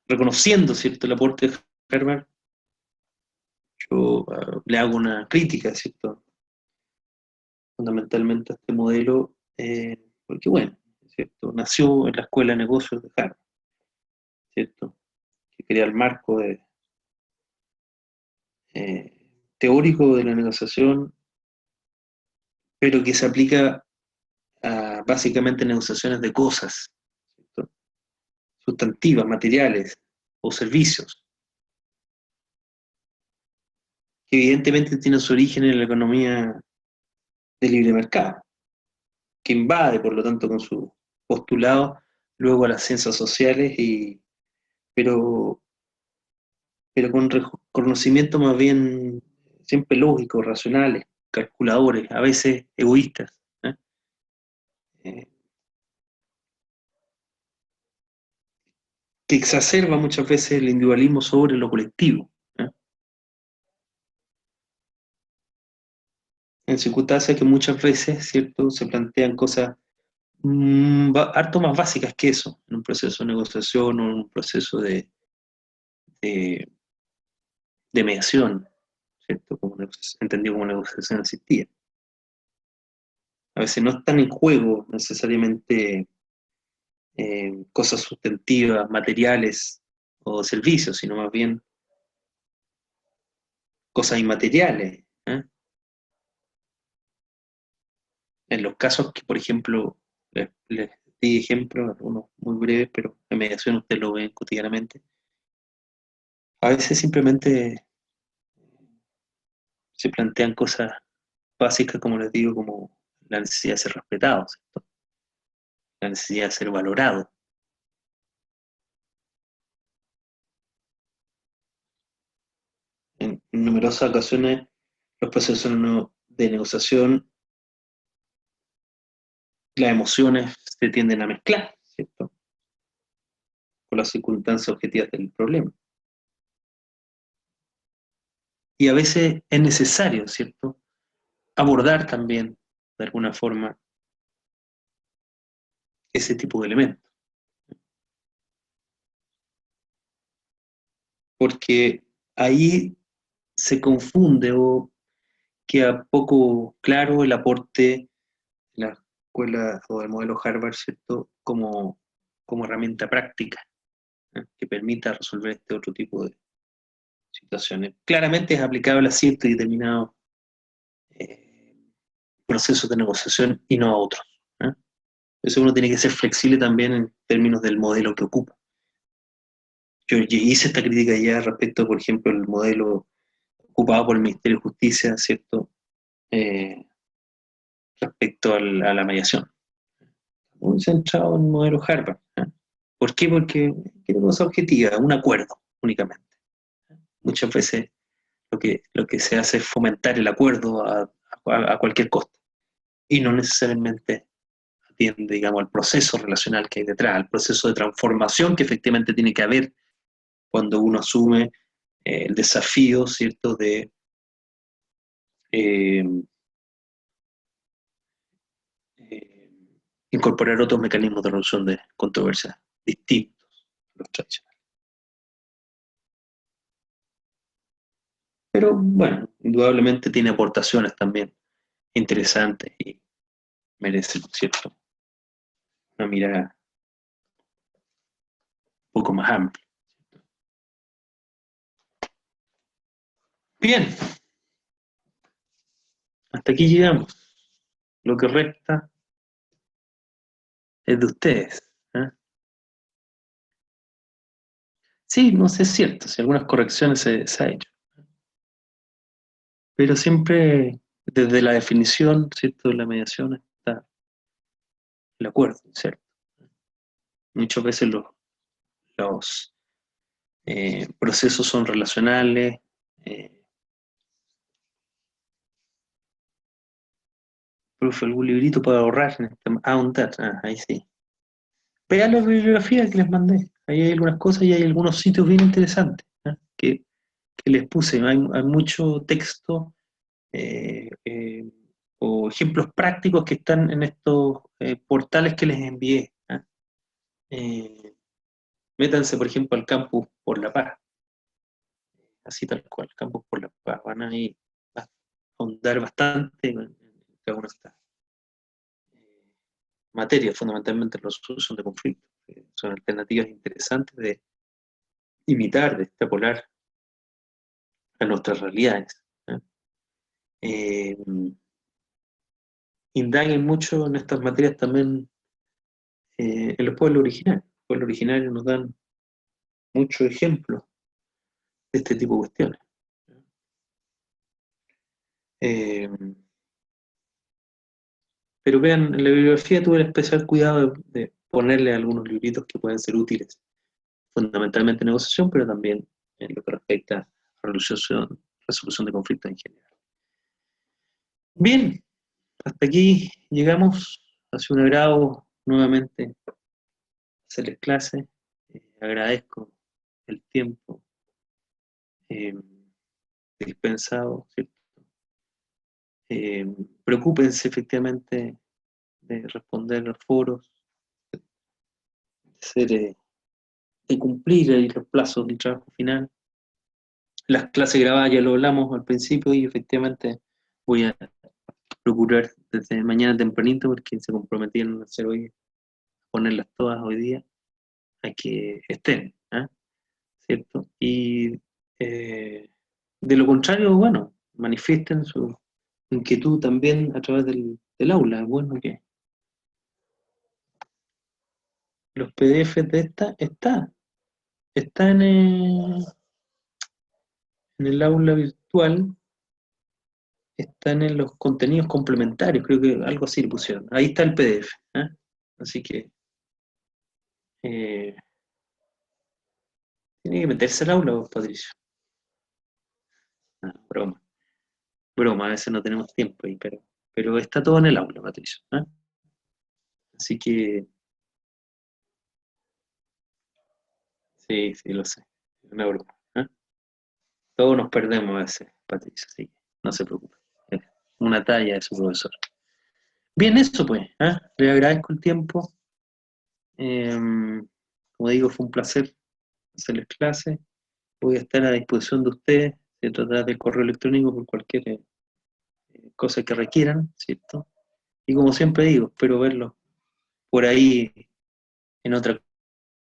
reconociendo, ¿cierto?, el aporte de Herbert, yo le hago una crítica, ¿cierto?, fundamentalmente a este modelo, porque bueno, ¿cierto?, nació en la Escuela de Negocios de Harvard, ¿cierto?, que crea el marco eh, teórico de la negociación, pero que se aplica a básicamente negociaciones de cosas, ¿cierto?, sustantivas, materiales o servicios, que evidentemente tienen su origen en la economía de libre mercado, que invade, por lo tanto, con su postulado luego a las ciencias sociales, pero, pero con conocimientos más bien siempre lógicos, racionales, calculadores, a veces egoístas, ¿eh? Eh, que exacerba muchas veces el individualismo sobre lo colectivo, ¿eh? En circunstancias que muchas veces, ¿cierto?, se plantean cosas harto más básicas que eso, en un proceso de negociación o en un proceso de, de mediación, ¿cierto?, entendido como negociación asistida. A veces no están en juego necesariamente cosas sustantivas, materiales o servicios, sino más bien cosas inmateriales, ¿eh? En los casos que, por ejemplo, les di ejemplos, algunos muy breves, pero en mediación ustedes lo ven cotidianamente, a veces simplemente se plantean cosas básicas, como les digo, como la necesidad de ser respetado, ¿cierto?, la necesidad de ser valorado. En numerosas ocasiones los procesos de negociación, las emociones se tienden a mezclar, ¿cierto?, con las circunstancias objetivas del problema. Y a veces es necesario, ¿cierto?, abordar también, de alguna forma, ese tipo de elementos. Porque ahí se confunde o queda poco claro el aporte de la escuela o del modelo Harvard, ¿cierto?, como herramienta práctica, ¿eh?, que permita resolver este otro tipo de situaciones. Claramente es aplicable a ciertos y determinados eh, procesos de negociación y no a otros, ¿eh? Eso uno tiene que ser flexible también en términos del modelo que ocupa. Yo hice esta crítica ya respecto, por ejemplo, el modelo ocupado por el Ministerio de Justicia, ¿cierto?, Eh, respecto a la mediación. Muy centrado en el modelo Harvard, ¿eh? ¿Por qué? Porque quiere cosa objetiva, un acuerdo únicamente. Muchas veces lo que se hace es fomentar el acuerdo a cualquier costo y no necesariamente atiende, digamos, al proceso relacional que hay detrás, al proceso de transformación que efectivamente tiene que haber cuando uno asume el desafío, ¿cierto?, de eh, eh, incorporar otros mecanismos de resolución de controversias distintos a los tradicionales. Pero bueno, indudablemente tiene aportaciones también interesantes y merece, ¿cierto?, una mirada un poco más amplia. Bien, hasta aquí llegamos. Lo que resta es de ustedes. ¿Eh? Sí, no sé, es cierto, si algunas correcciones se ha hecho. Pero siempre desde la definición, ¿cierto?, de la mediación está el acuerdo, ¿cierto? Muchas veces los procesos son relacionales. Profe, algún librito para ahorrar en este, ahondar, ahí sí. Vean la bibliografía que les mandé. Ahí hay algunas cosas y hay algunos sitios bien interesantes, ¿eh? Que les puse. Hay mucho texto eh, eh, o ejemplos prácticos que están en estos portales que les envié. ¿Eh? Eh, Métanse, por ejemplo, al Campus por la Paz, así tal cual, Campus por la Paz. Van a ir a ahondar bastante en cada una de estas materias, fundamentalmente la resolución de conflictos. Son alternativas interesantes de imitar, de extrapolar a nuestras realidades. ¿Eh? Eh, Indaguen mucho en estas materias también en los pueblos originarios. Los pueblos originarios nos dan muchos ejemplos de este tipo de cuestiones. Eh, pero vean, en la bibliografía tuve el especial cuidado de ponerle algunos libritos que pueden ser útiles, fundamentalmente en negociación, pero también en lo que respecta a resolución de conflictos en general. Bien, hasta aquí llegamos. Ha sido un agrado nuevamente hacerles clase. Agradezco el tiempo dispensado, ¿cierto? Preocúpense efectivamente de responder los foros, de cumplir ahí los plazos del trabajo final. Las clases grabadas ya lo hablamos al principio y efectivamente voy a procurar desde mañana tempranito porque se comprometieron a hacer hoy, ponerlas todas hoy día, a que estén, ¿eh? ¿Cierto? Y de lo contrario, bueno, manifiesten su inquietud también a través del aula. Bueno, que los PDFs de esta está en el aula virtual, están en los contenidos complementarios, creo que algo así le pusieron. Ahí está el PDF. ¿Eh? Así que eh, tiene que meterse al aula, vos, Patricio. No, broma. Broma, a veces no tenemos tiempo ahí, pero está todo en el aula, Patricio. ¿Eh? Así que sí, sí, lo sé. Es una broma. ¿Eh? Todos nos perdemos a veces, Patricio, así que no se preocupe. Es una talla de su profesor. Bien, eso pues. ¿Eh? Le agradezco el tiempo. Como digo, fue un placer hacerles clase. Voy a estar a disposición de ustedes, de tratar del correo electrónico por cualquier cosa que requieran, ¿cierto? Y como siempre digo, espero verlos por ahí en otra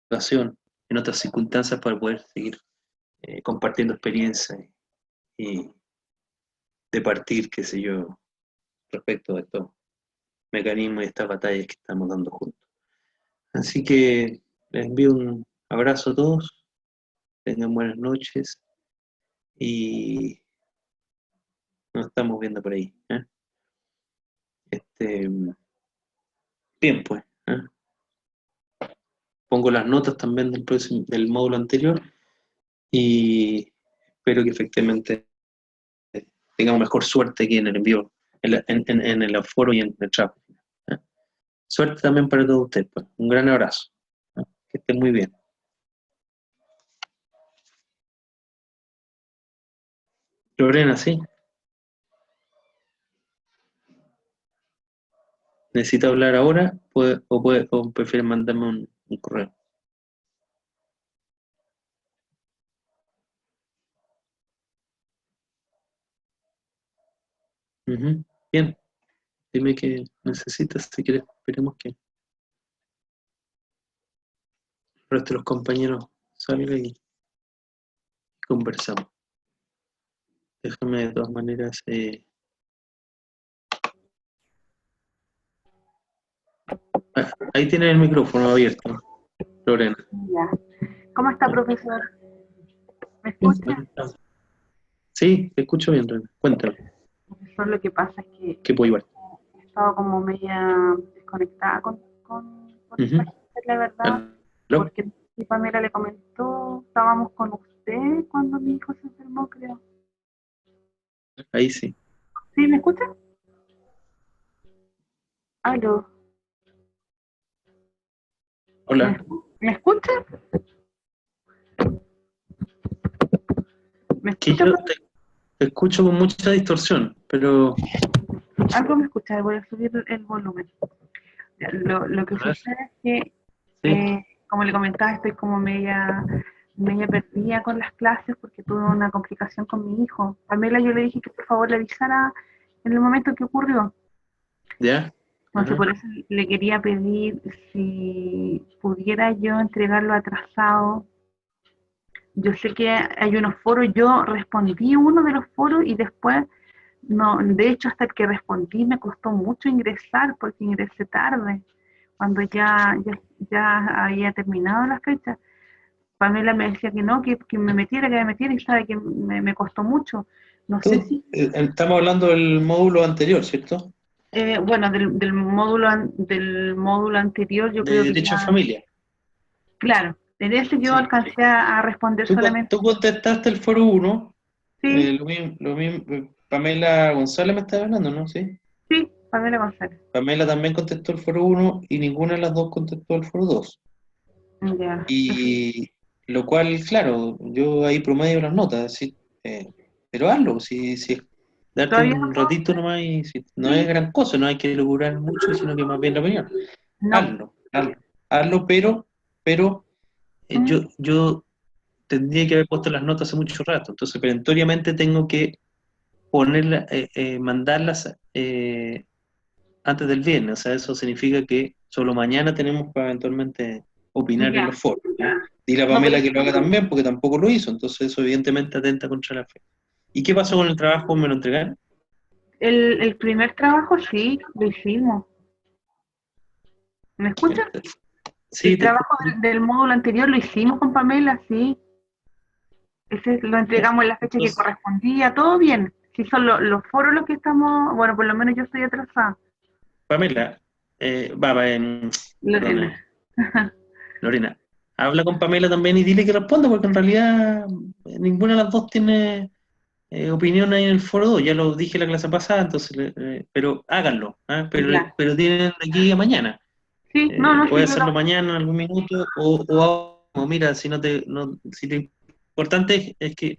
ocasión, en otras circunstancias para poder seguir compartiendo experiencias y de partir, qué sé yo, respecto a estos mecanismos y estas batallas que estamos dando juntos. Así que les envío un abrazo a todos, tengan buenas noches y nos estamos viendo por ahí. ¿Eh? Este, bien, pues. ¿Eh? Pongo las notas también del módulo anterior y espero que efectivamente tengamos mejor suerte aquí en el envío, en el aforo y en el trabajo. ¿Eh? Suerte también para todos ustedes. Pues. Un gran abrazo. ¿Eh? Que estén muy bien. Lorena, ¿sí? ¿Necesita hablar ahora o prefiere mandarme un correo? Ujú. Bien, dime qué necesitas, si quieres, esperemos que el resto de los compañeros salga y conversamos. Déjame de todas maneras. Ahí tiene el micrófono abierto, Lorena. Ya. ¿Cómo está, profesor? ¿Me escucha? Sí, te escucho bien, Lorena. Cuéntame, Profesor, lo que pasa es que ¿qué puedo llevar? he estado como media desconectada con esta Ujú. gente, la verdad, ¿Aló? porque mi Pamela le comentó, estábamos con usted cuando mi hijo se enfermó, creo. Ahí sí. ¿Sí, me escucha? ¿Aló? ¿Me, Hola. me escucha? ¿Me Que escucha? yo te escucho con mucha distorsión, pero Algo me escucha, voy a subir el volumen. Ya, lo que a ver, sucede es que, sí, como le comentaba, estoy como media perdida con las clases porque tuve una complicación con mi hijo. Pamela, yo le dije que por favor le avisara en el momento que ocurrió. ya, Entonces, ajá, por eso le quería pedir si pudiera yo entregarlo atrasado. Yo sé que hay unos foros, yo respondí uno de los foros y después, no, de hecho, hasta el que respondí me costó mucho ingresar porque ingresé tarde, cuando ya había terminado la fecha. Pamela me decía que no, que me metiera y sabe que me costó mucho. No sé si, estamos hablando del módulo anterior, ¿cierto? bueno, del módulo anterior yo De creo que Derecho a ya, Familia. claro, en ese yo Sí. alcancé a responder solamente, Tú contestaste el foro uno, sí, Pamela González me estaba hablando, ¿no? Sí. sí, Pamela González. Pamela también contestó el foro uno y ninguna de las dos contestó el foro 2. Ya, Y lo cual, claro, yo ahí promedio las notas, ¿sí? Eh, pero hazlo, si darte todavía no un puedo, ratito nomás y si, no es sí, gran cosa, no hay que lograr mucho, sino que más bien la opinión. no, Hazlo, pero mm, yo tendría que haber puesto las notas hace mucho rato, entonces perentoriamente tengo que ponerlas, mandarlas antes del viernes, o sea, eso significa que solo mañana tenemos para eventualmente opinar en ya, los foros, ¿ya? Dile a no, pero Pamela que lo haga también, porque tampoco lo hizo, entonces eso evidentemente atenta contra la fe. ¿Y qué pasó con el trabajo? ¿Me lo entregaron? el primer trabajo sí, lo hicimos. ¿Me escucha? Sí, El te trabajo escucho. del módulo anterior lo hicimos con Pamela, sí. Ese lo Ya. entregamos en la fecha que Entonces, correspondía, todo bien. Si son los foros los que estamos, bueno, por lo menos yo estoy atrasada. Pamela, Lorena. perdona, Lorena, habla con Pamela también y dile que responda, porque en realidad ninguna de las dos tiene opinión ahí en el foro 2, ya lo dije la clase pasada, entonces, pero háganlo, ¿ah? Ya. Pero tienen de aquí a mañana. Sí, no, no, sí, Puede yo lo... hacerlo mañana en algún minuto o mira, si no te, no, si lo importante es que,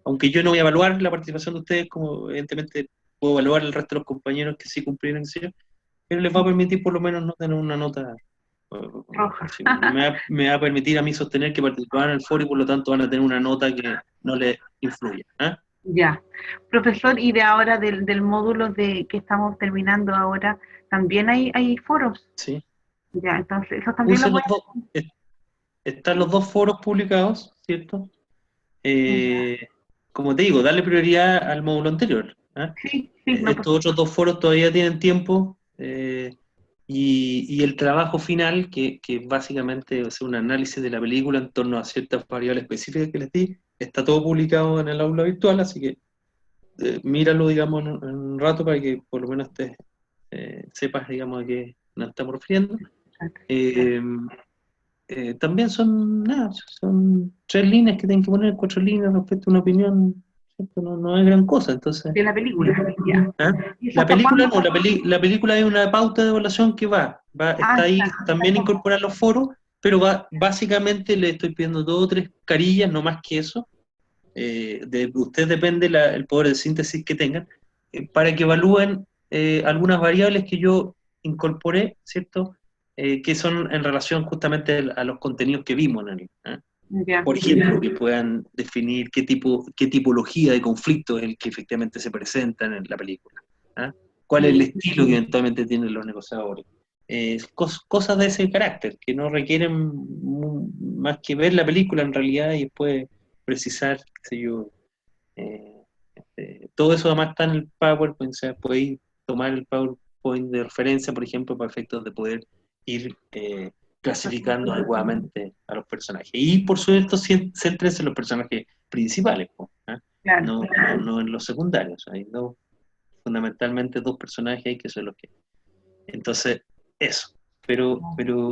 aunque yo no voy a evaluar la participación de ustedes, como evidentemente puedo evaluar el resto de los compañeros que sí cumplieron, ¿sí? Pero les va a permitir por lo menos no tener una nota, roja. sí, me va a permitir a mí sostener que participaban en el foro y por lo tanto van a tener una nota que no les influya. ¿Ah? Ya. Profesor, y de ahora del módulo de que estamos terminando ahora, también hay foros. ¿Sí? Ya, entonces, eso también lo Puse voy los dos, están los dos foros publicados, ¿cierto? a... Ya. Eh, como te digo, darle prioridad al módulo anterior. ¿Ah? Sí, sí, no, Estos otros dos foros todavía tienen tiempo y el trabajo final, que básicamente es un análisis de la película en torno a ciertas variables específicas que les di, está todo publicado en el aula virtual, así que míralo, digamos, en un rato para que por lo menos te sepas, digamos, a qué nos estamos refiriendo. Eh, también son, nada, son 3 líneas que tienen que poner, 4 líneas respecto a una opinión, ¿cierto? No, no es gran cosa, entonces. de la película. Ya. ¿Ah? ¿Y eso La hasta película cuándo? no, la película es una pauta de evaluación que Ah, está ahí está. también incorporar los foros, pero básicamente le estoy pidiendo 2 o 3 carillas, no más que eso. De usted depende el poder de síntesis que tengan, para que evalúen algunas variables que yo incorporé, ¿cierto? Que son en relación justamente a los contenidos que vimos en el, ¿ah? Ya. Por ejemplo, que puedan definir qué tipología de conflicto es el que efectivamente se presenta en la película. ¿Ah? ¿Cuál es el estilo que eventualmente tienen los negociadores? Cosas de ese carácter, que no requieren más que ver la película en realidad y después precisar, qué sé yo, todo eso además está en el PowerPoint, o sea, podéis tomar el PowerPoint de referencia, por ejemplo, para efectos de poder ir clasificando adecuadamente a los personajes. Y por supuesto, céntrense en los personajes principales, Claro. no en los secundarios. Hay fundamentalmente dos personajes ahí que son los que... Entonces, eso. Pero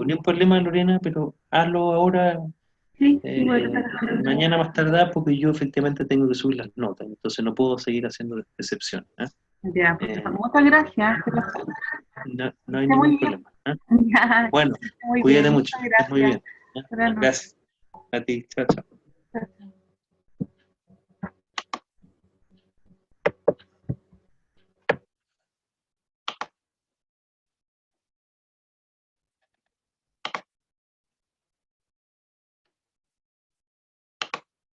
ni un problema, Lorena, pero hazlo ahora, Sí, sí, bueno, mañana más tardar, porque yo efectivamente tengo que subir las notas, entonces no puedo seguir haciendo excepción. ya, pues, muchas gracias. No hay Está muy ningún bien. problema. Ya, Bueno, muy cuídate bien, mucho, muchas que estés muy gracias. bien. Buenas noches. Gracias a ti, chao, chao.